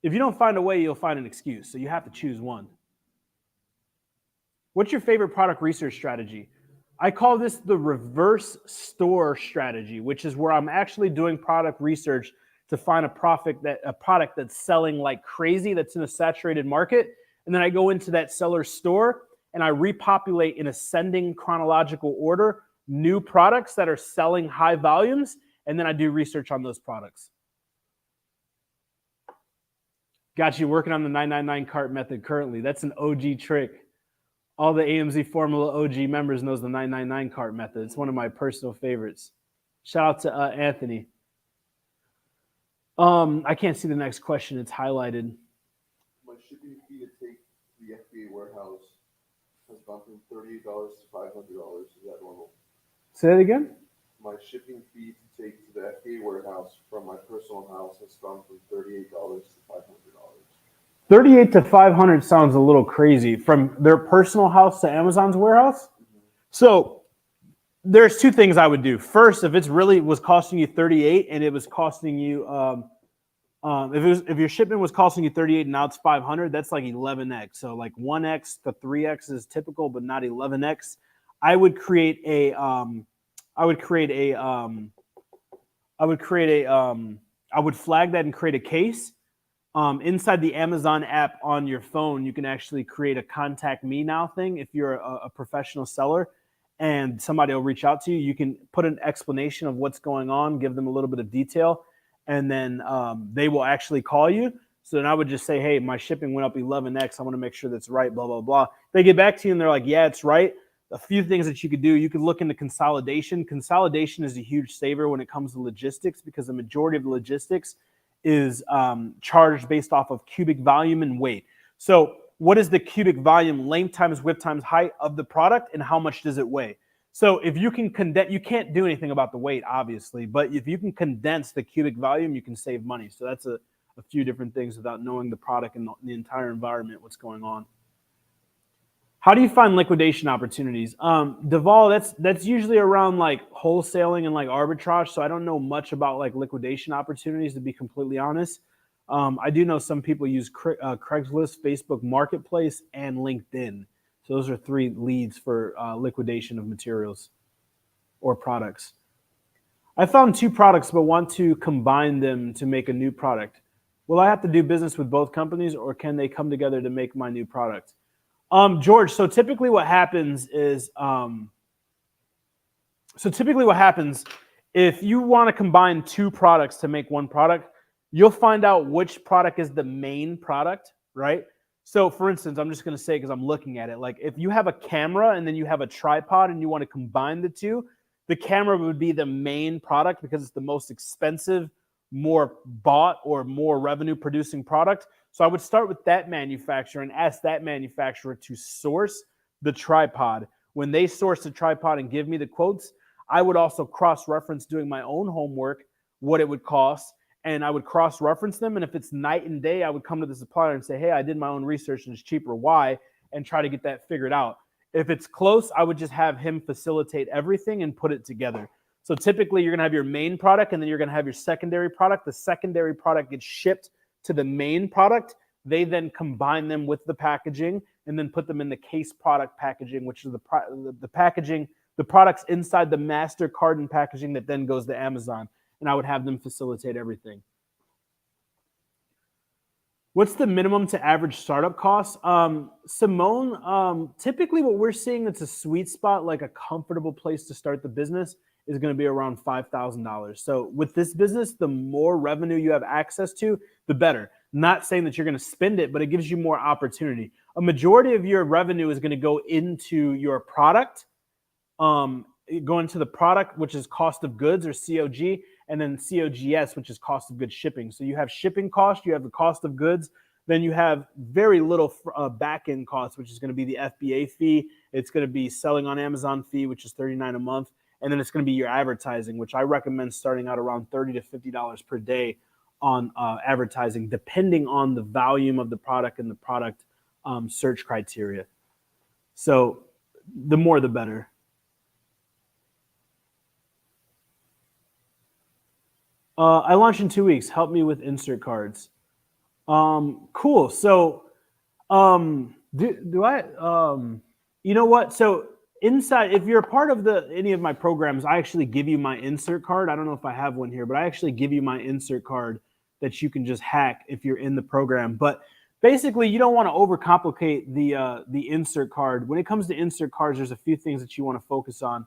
If you don't find a way, you'll find an excuse. So you have to choose one. What's your favorite product research strategy? I call this the reverse store strategy, which is where I'm actually doing product research to find a product that's selling like crazy, that's in a saturated market. And then I go into that seller's store and I repopulate in ascending chronological order new products that are selling high volumes. And then I do research on those products. Got you working on the 999 cart method currently. That's an OG trick. All the AMZ Formula OG members knows the 999 cart method. It's one of my personal favorites. Shout out to Anthony. I can't see the next question. It's highlighted. My shipping fee to take the FBA warehouse has gone from $38 to $500. Is that normal? Say that again? My shipping fee to take to the FBA warehouse from my personal house has gone from $38 to $500. 38 to 500 sounds a little crazy from their personal house to Amazon's warehouse. So there's two things I would do. First, if it's really was costing you 38 and it was costing you, if your shipment was costing you 38 and now it's 500, that's like 11x. So like 1x to 3x is typical, but not 11x. I would flag that and create a case. Inside the Amazon app on your phone, you can actually create a contact me now thing. If you're a professional seller and somebody will reach out to you, you can put an explanation of what's going on, give them a little bit of detail, and then they will actually call you. So then I would just say, hey, my shipping went up 11x. I want to make sure that's right, blah, blah, blah. They get back to you and they're like, yeah, it's right. A few things that you could do. You could look into consolidation. Consolidation is a huge saver when it comes to logistics because the majority of the logistics is charged based off of cubic volume and weight. So what is the cubic volume, length times width times height of the product, and how much does it weigh? So if you can condense, you can't do anything about the weight, obviously, but if you can condense the cubic volume, you can save money. So that's a few different things without knowing the product and the entire environment, what's going on. How do you find liquidation opportunities? Duval, that's usually around like wholesaling and like arbitrage. So I don't know much about like liquidation opportunities, to be completely honest. I do know some people use Craigslist, Facebook Marketplace, and LinkedIn. So those are 3 leads for liquidation of materials or products. I found 2 products, but want to combine them to make a new product. Will I have to do business with both companies, or can they come together to make my new product? George, so typically what happens is, if you want to combine 2 products to make one product, you'll find out which product is the main product, right? So for instance, I'm just going to say, because I'm looking at it, like if you have a camera and then you have a tripod and you want to combine the 2, the camera would be the main product because it's the most expensive, more bought or more revenue producing product. So I would start with that manufacturer and ask that manufacturer to source the tripod. When they source the tripod and give me the quotes, I would also cross-reference doing my own homework, what it would cost, and I would cross-reference them. And if it's night and day, I would come to the supplier and say, hey, I did my own research and it's cheaper. Why? And try to get that figured out. If it's close, I would just have him facilitate everything and put it together. So typically you're going to have your main product and then you're going to have your secondary product. The secondary product gets shipped to the main product. They then combine them with the packaging and then put them in the case product packaging, which is the packaging, the products inside the master carton packaging that then goes to Amazon. And I would have them facilitate everything. What's the minimum to average startup cost? Simone, typically what we're seeing that's a sweet spot, like a comfortable place to start the business, is going to be around $5,000. So with this business, the more revenue you have access to, the better. Not saying that you're going to spend it, but it gives you more opportunity. A majority of your revenue is going to go into your product, go into the product, which is cost of goods or COG, and then COGS, which is cost of goods shipping. So you have shipping cost, you have the cost of goods, then you have very little back-end cost, which is going to be the FBA fee. It's going to be selling on Amazon fee, which is $39 a month. And then it's going to be your advertising, which I recommend starting out around $30 to $50 per day on advertising, depending on the volume of the product and the product search criteria. So the more, the better. I launch in 2 weeks. Help me with insert cards. Cool. So do I, you know what? So inside, if you're a part of any of my programs, I actually give you my insert card. I don't know if I have one here, but I actually give you my insert card that you can just hack if you're in the program. But basically, you don't want to overcomplicate the insert card. When it comes to insert cards, there's a few things that you want to focus on.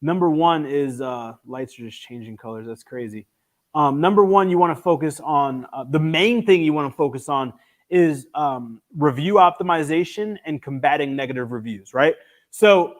Number one is lights are just changing colors. That's crazy. Number one, you want to focus on the main thing you want to focus on is review optimization and combating negative reviews, right? So,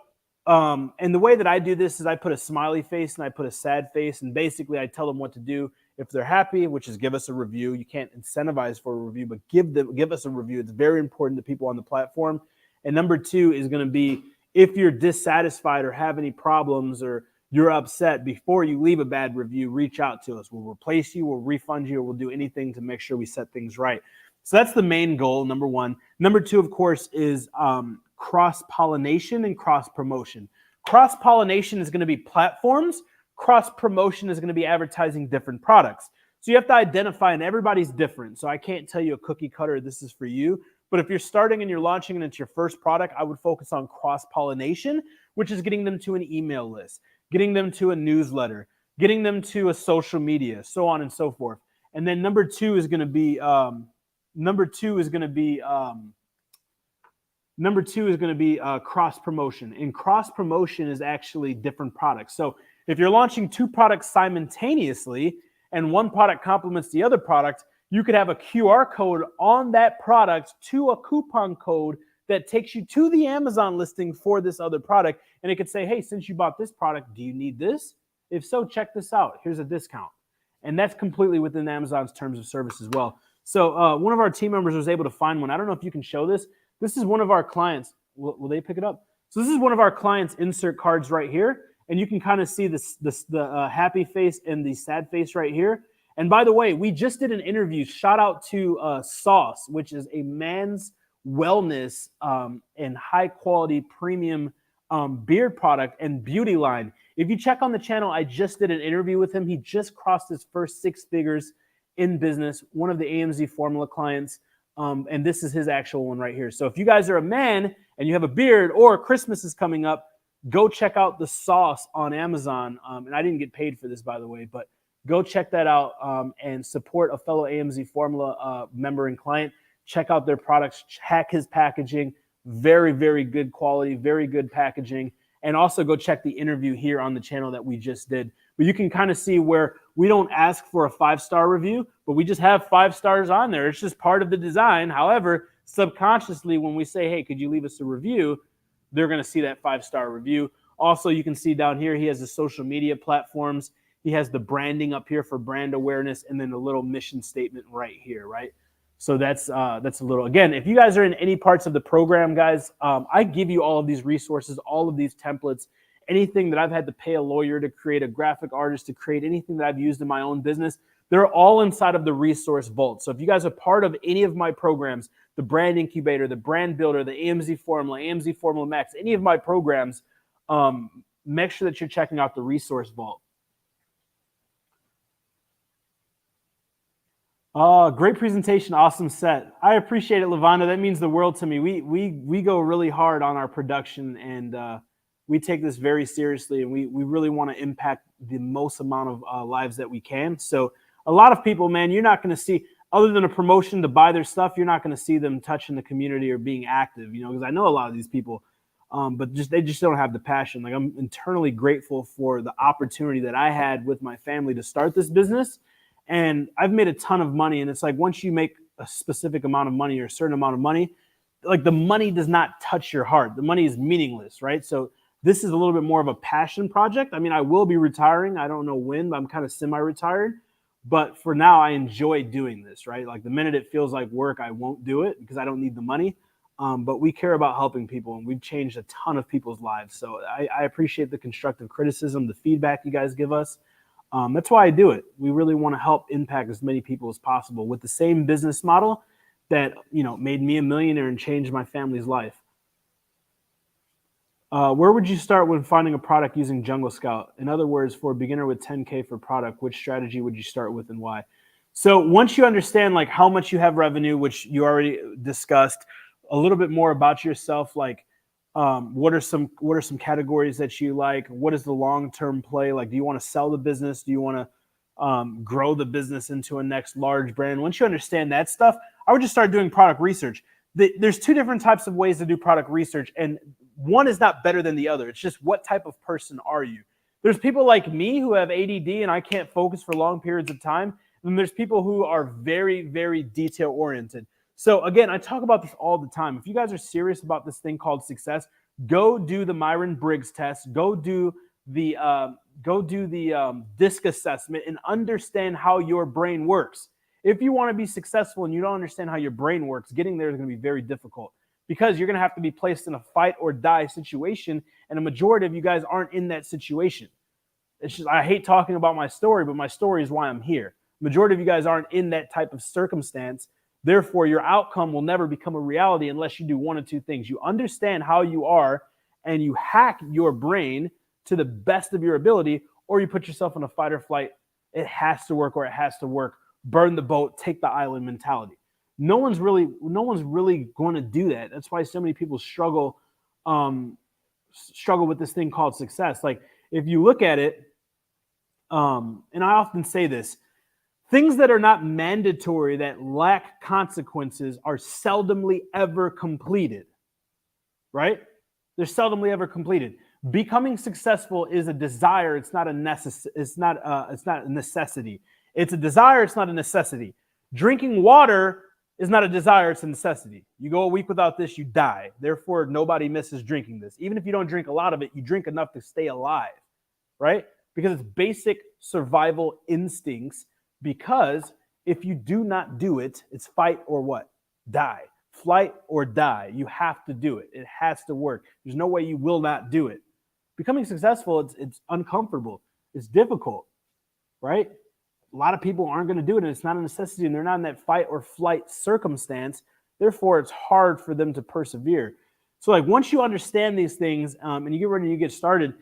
and the way that I do this is I put a smiley face and I put a sad face, and basically I tell them what to do. If they're happy, which is give us a review. You can't incentivize for a review, but give us a review. It's very important to people on the platform. And number two is going to be if you're dissatisfied or have any problems or you're upset, before you leave a bad review, reach out to us. We'll replace you, we'll refund you, or we'll do anything to make sure we set things right. So that's the main goal, number one. Number two, of course, is cross-pollination and cross-promotion. Cross-pollination is going to be platforms. Cross-promotion is going to be advertising different products. So you have to identify, and everybody's different. So I can't tell you a cookie cutter, this is for you. But if you're starting and you're launching and it's your first product, I would focus on cross-pollination, which is getting them to an email list, getting them to a newsletter, getting them to a social media, so on and so forth. And then number two is going to be cross promotion. And cross promotion is actually different products. So if you're launching two products simultaneously and one product complements the other product, you could have a QR code on that product to a coupon code that takes you to the Amazon listing for this other product. And it could say, hey, since you bought this product, do you need this? If so, check this out. Here's a discount. And that's completely within Amazon's terms of service as well. So one of our team members was able to find one. I don't know if you can show this. This is one of our clients. Will they pick it up? So this is one of our clients' insert cards right here. And you can kind of see the happy face and the sad face right here. And by the way, we just did an interview. Shout out to Sauce, which is a man's wellness and high quality premium beard product and beauty line. If you check on the channel, I just did an interview with him. He just crossed his first 6 figures in business, one of the AMZ formula clients. And this is his actual one right here. So if you guys are a man and you have a beard or Christmas is coming up, go check out the Sauce on Amazon. And I didn't get paid for this, by the way, but go check that out and support a fellow AMZ formula member and client. Check out their products, check his packaging. Very, very good quality, very good packaging. And also go check the interview here on the channel that we just did. But you can kind of see where we don't ask for a 5-star review, but we just have 5 stars on there. It's just part of the design. However, subconsciously, when we say, hey, could you leave us a review, they're going to see that 5-star review. Also, you can see down here, he has the social media platforms. He has the branding up here for brand awareness, and then a little mission statement right here, right? So that's a little, again, if you guys are in any parts of the program, guys, I give you all of these resources, all of these templates, anything that I've had to pay a lawyer to create, a graphic artist to create, anything that I've used in my own business, they're all inside of the resource vault. So if you guys are part of any of my programs, the Brand Incubator, the Brand Builder, the AMZ Formula Max, any of my programs, make sure that you're checking out the resource vault. Great presentation, awesome set. I appreciate it, Lavonda. That means the world to me. We go really hard on our production, and we take this very seriously, and we really want to impact the most amount of lives that we can. So a lot of people, man, you're not going to see, other than a promotion to buy their stuff, you're not going to see them touching the community or being active, you know, because I know a lot of these people, but they just don't have the passion. Like, I'm internally grateful for the opportunity that I had with my family to start this business. And I've made a ton of money. And it's like, once you make a specific amount of money or a certain amount of money, like, the money does not touch your heart. The money is meaningless, right? So this is a little bit more of a passion project. I mean, I will be retiring. I don't know when, but I'm kind of semi-retired. But for now, I enjoy doing this, right? Like, the minute it feels like work, I won't do it because I don't need the money. But we care about helping people, and we've changed a ton of people's lives. So I appreciate the constructive criticism, the feedback you guys give us. That's why I do it. We really want to help impact as many people as possible with the same business model that, you know, made me a millionaire and changed my family's life. Where would you start when finding a product using Jungle Scout? In other words, for a beginner with 10K for product, which strategy would you start with and why? So once you understand like how much you have revenue, which you already discussed, a little bit more about yourself, like what are some categories that you like? What is the long-term play? Like, do you want to sell the business? Do you want to grow the business into a next large brand? Once you understand that stuff, I would just start doing product research. There's 2 different types of ways to do product research, and one is not better than the other. It's just, what type of person are you? There's people like me who have ADD and I can't focus for long periods of time. And there's people who are very, very detail oriented. So again, I talk about this all the time. If you guys are serious about this thing called success, go do the Myron-Briggs test. Go do the DISC assessment and understand how your brain works. If you want to be successful and you don't understand how your brain works, getting there is going to be very difficult, because you're going to have to be placed in a fight or die situation, and a majority of you guys aren't in that situation. It's just, I hate talking about my story, but my story is why I'm here. Majority of you guys aren't in that type of circumstance. Therefore, your outcome will never become a reality unless you do one of two things. You understand how you are and you hack your brain to the best of your ability, or you put yourself in a fight or flight. It has to work or it has to work. Burn the boat, take the island mentality. No one's really going to do that. That's why so many people struggle with this thing called success. Like if you look at it, and I often say this, things that are not mandatory, that lack consequences, are seldomly ever completed, right? They're seldomly ever completed. Becoming successful is a desire. It's not a necessity. It's not a necessity. It's a desire. It's not a necessity. Drinking water is not a desire. It's a necessity. You go a week without this, you die. Therefore, nobody misses drinking this. Even if you don't drink a lot of it, you drink enough to stay alive, right? Because it's basic survival instincts. Because if you do not do it, it's fight or what? Die. Flight or die. You have to do it. It has to work. There's no way you will not do it. Becoming successful, it's uncomfortable. It's difficult, right? A lot of people aren't going to do it, and it's not a necessity, and they're not in that fight or flight circumstance. Therefore, it's hard for them to persevere. So, like, once you understand these things, and you get ready, you get started,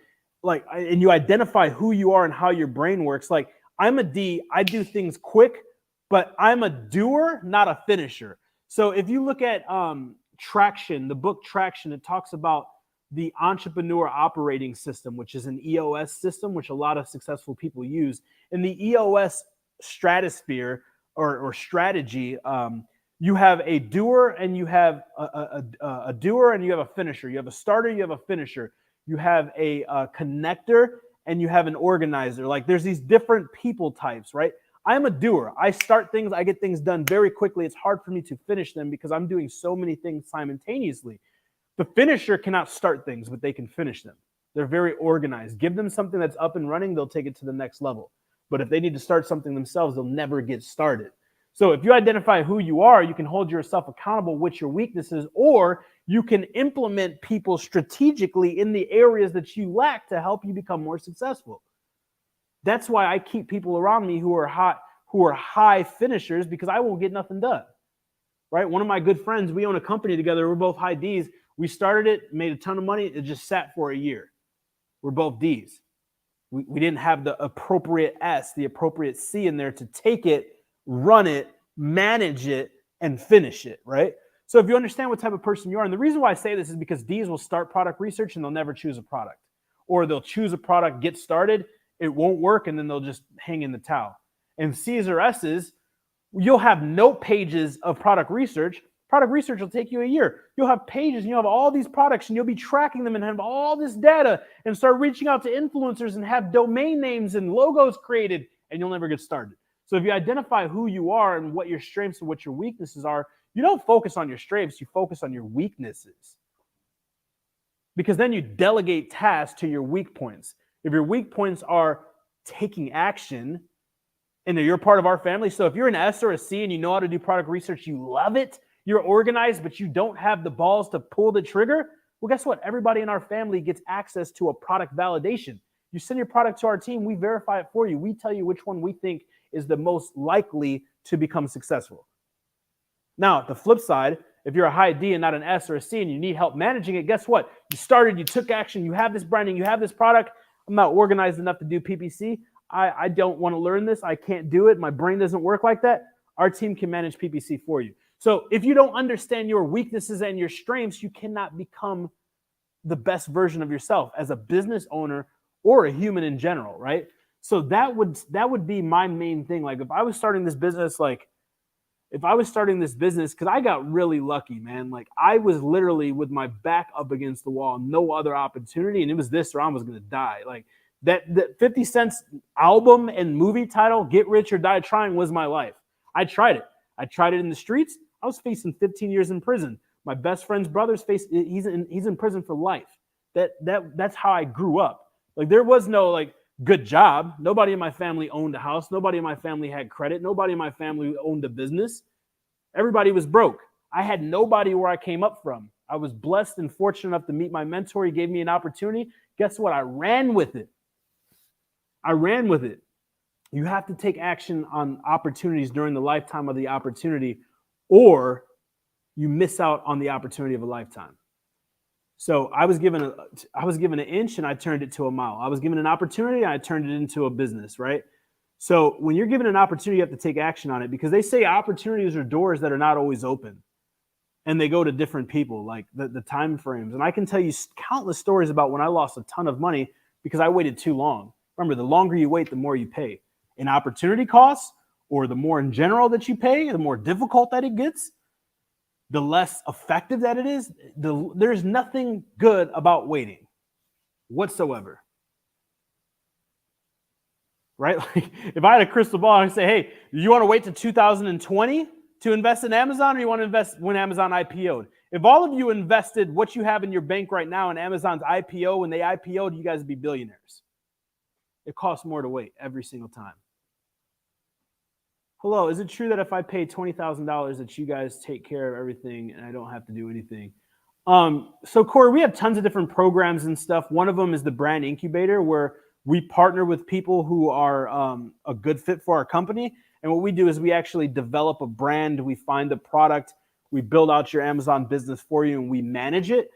like, and you identify who you are and how your brain works. Like, I'm a D. I do things quick, but I'm a doer, not a finisher. So, if you look at Traction, the book Traction, it talks about the entrepreneur operating system, which is an EOS system, which a lot of successful people use. In the EOS stratosphere or strategy, you have a doer and you have a doer and you have a finisher. You have a starter, you have a finisher. You have a connector and you have an organizer. Like there's these different people types, right? I'm a doer. I start things, I get things done very quickly. It's hard for me to finish them because I'm doing so many things simultaneously. The finisher cannot start things, but they can finish them. They're very organized. Give them something that's up and running, they'll take it to the next level. But if they need to start something themselves, they'll never get started. So if you identify who you are, you can hold yourself accountable with your weaknesses, or you can implement people strategically in the areas that you lack to help you become more successful. That's why I keep people around me who are high finishers, because I won't get nothing done. Right? One of my good friends, we own a company together. We're both high Ds. We started it, made a ton of money. It just sat for a year. We're both Ds. We didn't have the appropriate S, the appropriate C in there to take it, run it, manage it, and finish it, right? So if you understand what type of person you are, and the reason why I say this is because Ds will start product research and they'll never choose a product. Or they'll choose a product, get started, it won't work, and then they'll just hang in the towel. And Cs or S's, you'll have note pages of product research. Product research will take you a year. You'll have pages and you'll have all these products and you'll be tracking them and have all this data and start reaching out to influencers and have domain names and logos created, and you'll never get started. So if you identify who you are and what your strengths and what your weaknesses are, you don't focus on your strengths, you focus on your weaknesses. Because then you delegate tasks to your weak points. If your weak points are taking action, and you're part of our family, so if you're an S or a C and you know how to do product research, you love it, you're organized, but you don't have the balls to pull the trigger, well, guess what? Everybody in our family gets access to a product validation. You send your product to our team, we verify it for you. We tell you which one we think is the most likely to become successful. Now, the flip side, if you're a high D and not an S or a C and you need help managing it, guess what? You started, you took action, you have this branding, you have this product. I'm not organized enough to do PPC. I don't want to learn this. I can't do it. My brain doesn't work like that. Our team can manage PPC for you. So if you don't understand your weaknesses and your strengths, you cannot become the best version of yourself as a business owner or a human in general, right? So that would be my main thing. Like if I was starting this business, because I got really lucky, man. Like I was literally with my back up against the wall, no other opportunity, and it was this or I was gonna die. Like that 50 Cent's album and movie title, Get Rich or Die Trying, was my life. I tried it. I tried it in the streets. I was facing 15 years in prison. My best friend's brother's he's in prison for life. That's how I grew up. Like there was no like good job. Nobody in my family owned a house. Nobody in my family had credit. Nobody in my family owned a business. Everybody was broke. I had nobody where I came up from. I was blessed and fortunate enough to meet my mentor. He gave me an opportunity. Guess what? I ran with it. I ran with it. You have to take action on opportunities during the lifetime of the opportunity, or you miss out on the opportunity of a lifetime. So I was given an inch and I turned it to a mile. I was given an opportunity and I turned it into a business, right? So when you're given an opportunity, you have to take action on it, because they say opportunities are doors that are not always open, and they go to different people, like the time frames. And I can tell you countless stories about when I lost a ton of money because I waited too long. Remember, the longer you wait, the more you pay in opportunity costs, or the more in general that you pay, the more difficult that it gets, the less effective that it is. There's nothing good about waiting whatsoever. Right? Like, if I had a crystal ball and say, hey, you want to wait to 2020 to invest in Amazon, or you want to invest when Amazon IPO'd? If all of you invested what you have in your bank right now in Amazon's IPO, when they IPO'd, you guys would be billionaires. It costs more to wait every single time. Hello, is it true that if I pay $20,000 that you guys take care of everything and I don't have to do anything? So Corey, we have tons of different programs and stuff. One of them is the Brand Incubator, where we partner with people who are a good fit for our company. And what we do is we actually develop a brand. We find the product. We build out your Amazon business for you, and we manage it.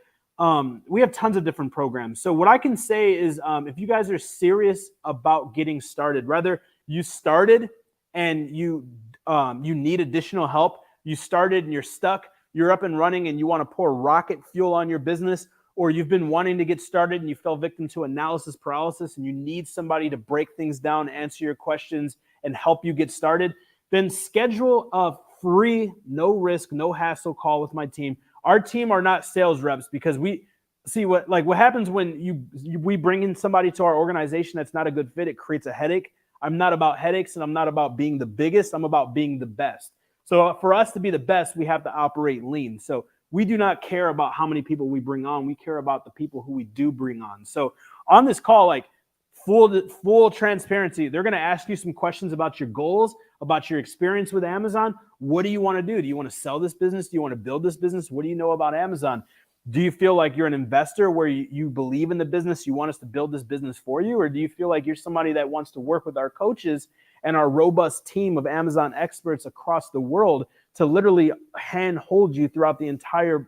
We have tons of different programs. So what I can say is, if you guys are serious about getting started, whether you started and you need additional help, you started and you're stuck, you're up and running and you want to pour rocket fuel on your business, or you've been wanting to get started and you fell victim to analysis paralysis and you need somebody to break things down, answer your questions, and help you get started, then schedule a free, no risk, no hassle call with my team. Our team are not sales reps, because we see what happens when we bring in somebody to our organization that's not a good fit. It creates a headache. I'm not about headaches, and I'm not about being the biggest. I'm about being the best. So for us to be the best, we have to operate lean. So we do not care about how many people we bring on. We care about the people who we do bring on. So on this call, like full transparency, they're going to ask you some questions about your goals, about your experience with Amazon. What do you want to do? Do you want to sell this business? Do you want to build this business? What do you know about Amazon? Do you feel like you're an investor where you believe in the business, you want us to build this business for you? Or do you feel like you're somebody that wants to work with our coaches and our robust team of Amazon experts across the world to literally handhold you throughout the entire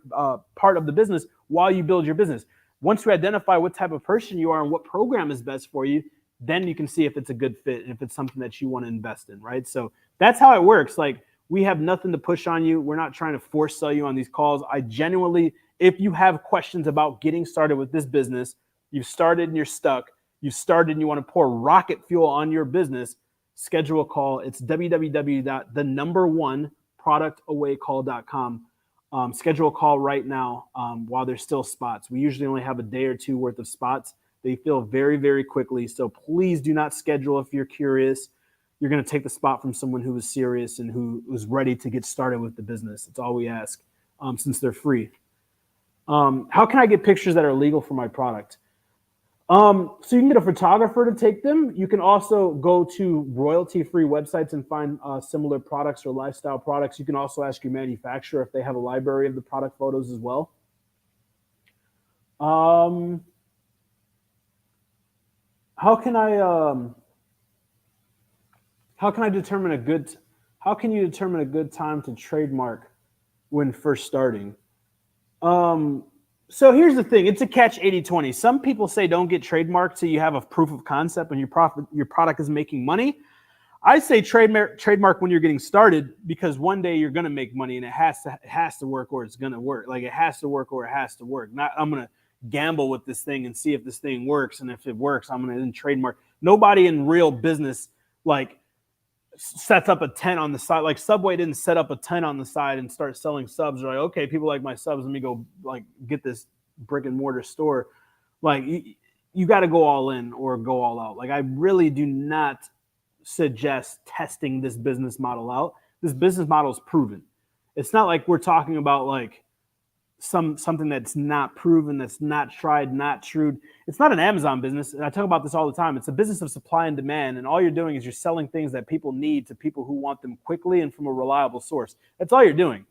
part of the business while you build your business? Once you identify what type of person you are and what program is best for you, then you can see if it's a good fit and if it's something that you want to invest in, right? So that's how it works. Like, we have nothing to push on you. We're not trying to force sell you on these calls. I genuinely, if you have questions about getting started with this business, you've started and you're stuck, you started and you want to pour rocket fuel on your business, schedule a call. It's www.thenumber1productawaycall.com. Schedule a call right now while there's still spots. We usually only have a day or two worth of spots. They fill very, very quickly. So please do not schedule if you're curious. You're going to take the spot from someone who is serious and who is ready to get started with the business. That's all we ask, since they're free. How can I get pictures that are legal for my product? So you can get a photographer to take them. You can also go to royalty-free websites and find similar products or lifestyle products. You can also ask your manufacturer if they have a library of the product photos as well. How can you determine a good time to trademark when first starting? So here's the thing. It's a catch 80-20. Some people say don't get trademarked till you have a proof of concept and your product is making money. I say trademark when you're getting started, because one day you're going to make money, and it has to work or it's going to work. Like, it has to work or it has to work. Not, I'm going to gamble with this thing and see if this thing works, and if it works, I'm going to then trademark. Nobody in real business sets up a tent on the side. Like, Subway didn't set up a tent on the side and start selling subs. They're like, okay, people like my subs, let me go get this brick and mortar store. Like, you got to go all in or go all out. Like, I really do not suggest testing this business model out. This business model is proven. It's not like we're talking about like something that's not proven, that's not tried, not true. It's not an Amazon business. And I talk about this all the time. It's a business of supply and demand. And all you're doing is you're selling things that people need to people who want them quickly and from a reliable source. That's all you're doing.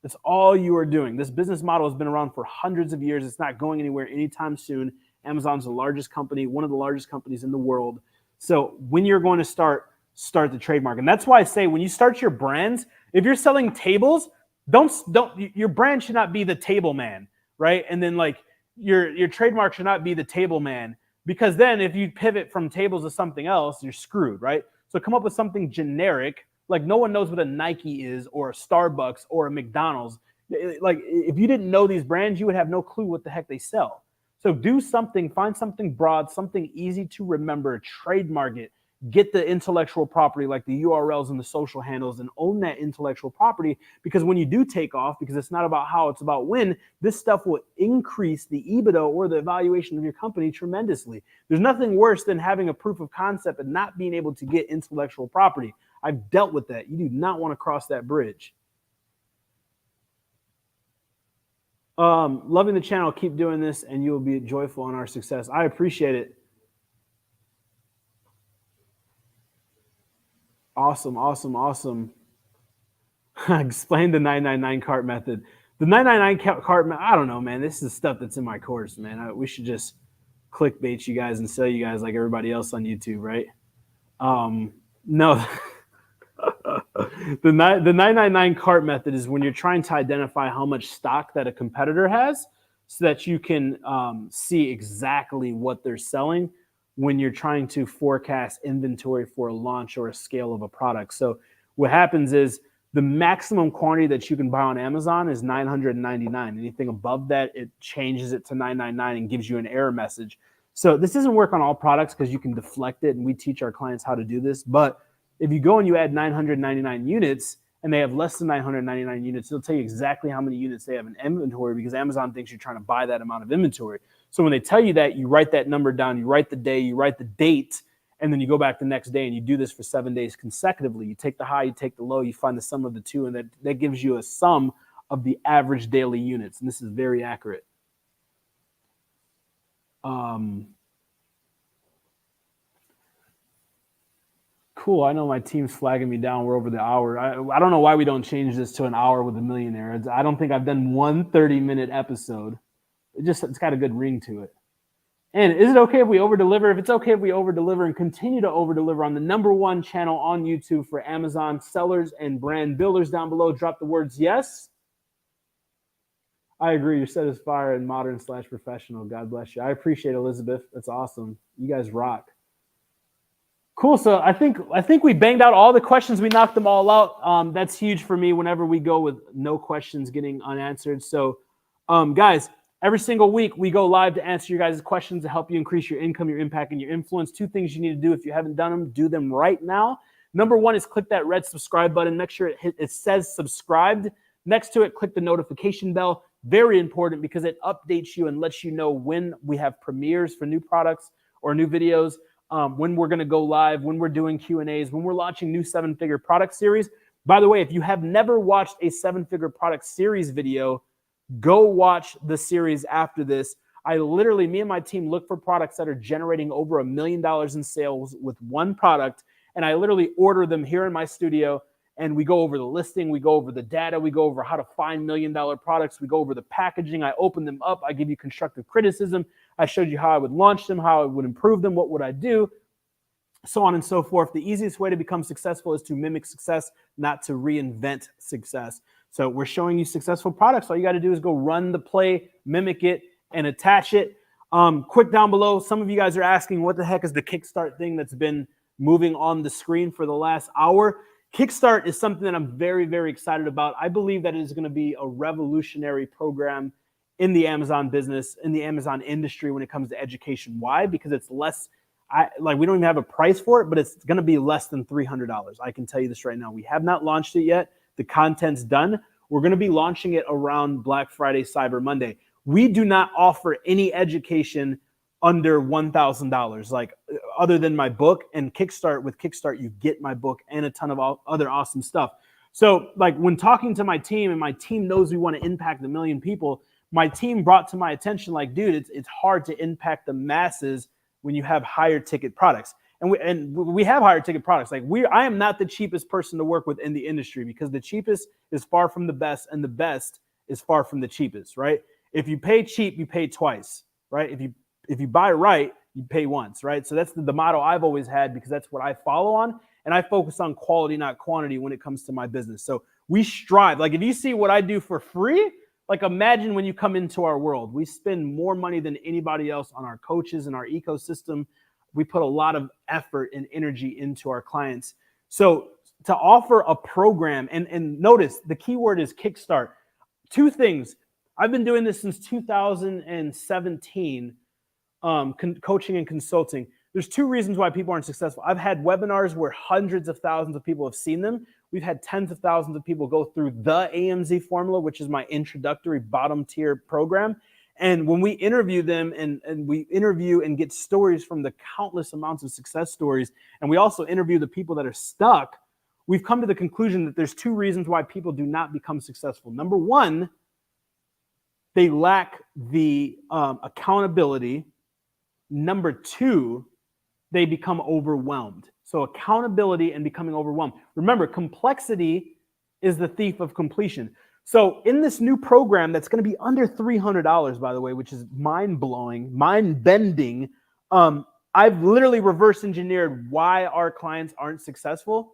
That's all you are doing. This business model has been around for hundreds of years. It's not going anywhere anytime soon. Amazon's the largest company, one of the largest companies in the world. So when you're going to start the trademark. And that's why I say when you start your brands, if you're selling tables, don't your brand should not be the table man, right? And then like your trademark should not be the table man, because then if you pivot from tables to something else, you're screwed, right? So come up with something generic, like no one knows what a Nike is or a Starbucks or a McDonald's. Like if you didn't know these brands, you would have no clue what the heck they sell. So do something, find something broad, something easy to remember, trademark it, get the intellectual property like the URLs and the social handles, and own that intellectual property, because when you do take off, because it's not about how, it's about when, this stuff will increase the EBITDA or the valuation of your company tremendously. There's nothing worse than having a proof of concept and not being able to get intellectual property. I've dealt with that. You do not want to cross that bridge. Loving the channel. Keep doing this and you will be joyful in our success. I appreciate it. Awesome, awesome, awesome. Explain the 999 cart method. The 999 cart method, I don't know, man. This is stuff that's in my course, man. We should just clickbait you guys and sell you guys like everybody else on YouTube, right? No. The 999 cart method is when you're trying to identify how much stock that a competitor has so that you can see exactly what they're selling when you're trying to forecast inventory for a launch or a scale of a product. So what happens is the maximum quantity that you can buy on Amazon is 999. Anything above that, it changes it to 999 and gives you an error message. So this doesn't work on all products because you can deflect it, and we teach our clients how to do this. But if you go and you add 999 units and they have less than 999 units, it'll tell you exactly how many units they have in inventory, because Amazon thinks you're trying to buy that amount of inventory. So when they tell you that, you write that number down, you write the day, you write the date, and then you go back the next day and you do this for 7 days consecutively. You take the high, you take the low, you find the sum of the two, and that gives you a sum of the average daily units. And this is very accurate. Cool. I know my team's flagging me down. We're over the hour. I don't know why we don't change this to an hour with a millionaire. I don't think I've done one 30-minute episode. It's got a good ring to it. And is it okay if we over-deliver? If it's okay if we over-deliver and continue to over-deliver on the #1 channel on YouTube for Amazon sellers and brand builders, down below, drop the words yes. I agree. Your set is fire and modern/professional. God bless you. I appreciate it, Elizabeth. That's awesome. You guys rock. Cool. So I think we banged out all the questions. We knocked them all out. That's huge for me whenever we go with no questions getting unanswered. So guys, every single week we go live to answer your guys' questions to help you increase your income, your impact, and your influence. 2 things you need to do if you haven't done them, do them right now. #1 is click that red subscribe button. Make sure it says subscribed. Next to it, click the notification bell. Very important, because it updates you and lets you know when we have premieres for new products or new videos. When we're going to go live, when we're doing Q&As, when we're launching new 7-figure product series. By the way, if you have never watched a 7-figure product series video, go watch the series after this. Me and my team look for products that are generating over $1 million in sales with one product, and I literally order them here in my studio, and we go over the listing, we go over the data, we go over how to find $1 million products, we go over the packaging, I open them up, I give you constructive criticism, I showed you how I would launch them, how I would improve them, what would I do, so on and so forth. The easiest way to become successful is to mimic success, not to reinvent success. So we're showing you successful products. All you got to do is go run the play, mimic it, and attach it. Quick down below, some of you guys are asking what the heck is the Kickstart thing that's been moving on the screen for the last hour. Kickstart is something that I'm very, very excited about. I believe that it is going to be a revolutionary program in the Amazon business, in the Amazon industry when it comes to education. Why? Because it's less, we don't even have a price for it, but it's going to be less than $300. I can tell you this right now. We have not launched it yet. The content's done. We're going to be launching it around Black Friday, Cyber Monday. We do not offer any education under $1,000, like other than my book and Kickstart. With Kickstart, you get my book and a ton of other awesome stuff. So like when talking to my team, and my team knows we want to impact 1 million people, my team brought to my attention, like, dude, it's hard to impact the masses when you have higher ticket products. And we have higher ticket products. Like I am not the cheapest person to work with in the industry, because the cheapest is far from the best, and the best is far from the cheapest, right? If you pay cheap, you pay twice, right? If you buy right, You pay once, right? So that's the motto I've always had, because that's what I follow on. And I focus on quality, not quantity, when it comes to my business. So we strive. Like, if you see what I do for free, like, imagine when you come into our world, we spend more money than anybody else on our coaches and our ecosystem. We put a lot of effort and energy into our clients. So to offer a program, and notice the key word is Kickstart. Two things. I've been doing this since 2017, coaching and consulting. There's two reasons why people aren't successful. I've had webinars where hundreds of thousands of people have seen them. We've had tens of thousands of people go through the AMZ formula, which is my introductory bottom tier program. And when we interview them and we interview and get stories from the countless amounts of success stories, and we also interview the people that are stuck, we've come to the conclusion that there's two reasons why people do not become successful. Number one, they lack the accountability. Number two, they become overwhelmed. So accountability and becoming overwhelmed. Remember, complexity is the thief of completion. So in this new program that's going to be under $300, by the way, which is mind-blowing, mind-bending, I've literally reverse engineered why our clients aren't successful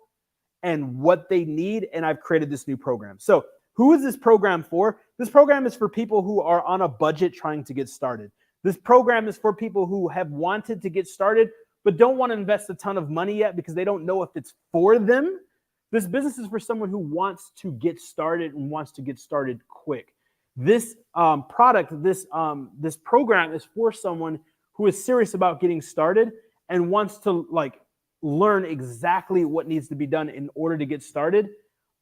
and what they need, and I've created this new program. So who is this program for? This program is for people who are on a budget trying to get started. This program is for people who have wanted to get started but don't want to invest a ton of money yet because they don't know if it's for them. This business is for someone who wants to get started and wants to get started quick. This this program is for someone who is serious about getting started and wants to learn exactly what needs to be done in order to get started.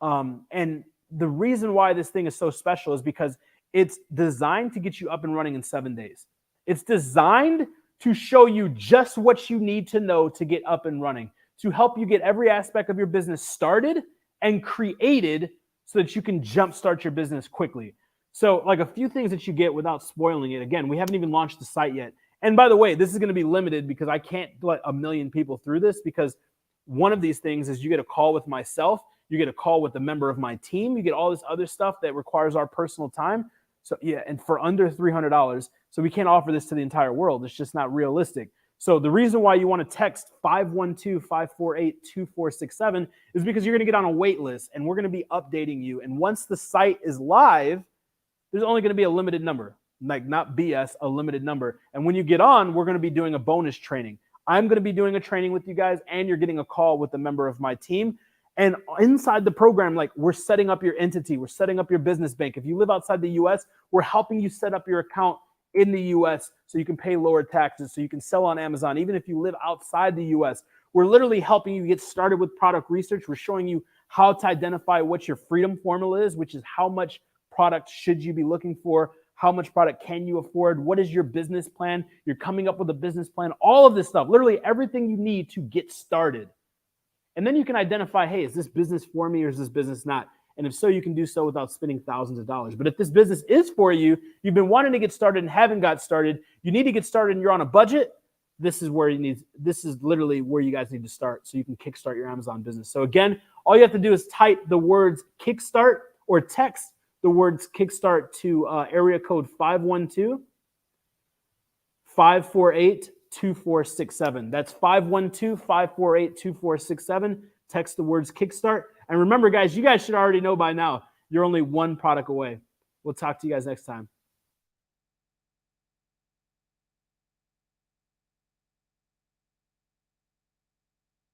And the reason why this thing is so special is because it's designed to get you up and running in 7 days. It's designed to show you just what you need to know to get up and running, to help you get every aspect of your business started and created so that you can jumpstart your business quickly. So like a few things that you get without spoiling it. Again, we haven't even launched the site yet. And by the way, this is going to be limited because I can't let 1 million people through this, because one of these things is you get a call with myself, you get a call with a member of my team, you get all this other stuff that requires our personal time. So yeah, and for under $300. So we can't offer this to the entire world. It's just not realistic. So the reason why you want to text 512-548-2467 is because you're going to get on a wait list and we're going to be updating you. And once the site is live, there's only going to be a limited number, like not BS, a limited number. And when you get on, we're going to be doing a bonus training. I'm going to be doing a training with you guys, and you're getting a call with a member of my team. And inside the program, like, we're setting up your entity. We're setting up your business bank. If you live outside the US, we're helping you set up your account in the US so you can pay lower taxes, so you can sell on Amazon. Even if you live outside the US, we're literally helping you get started with product research. We're showing you how to identify what your freedom formula is, which is how much product should you be looking for, how much product can you afford, what is your business plan. You're coming up with a business plan, all of this stuff, literally everything you need to get started. And then you can identify, hey, is this business for me or is this business not? And if so, you can do so without spending thousands of dollars. But if this business is for you, you've been wanting to get started and haven't got started, you need to get started and you're on a budget, this is literally where you guys need to start so you can kickstart your Amazon business. So again, all you have to do is type the words Kickstart or text the words Kickstart to area code 512-548-2467. That's 512-548-2467. Text the words Kickstart. And remember, guys, you guys should already know by now, you're only one product away. We'll talk to you guys next time.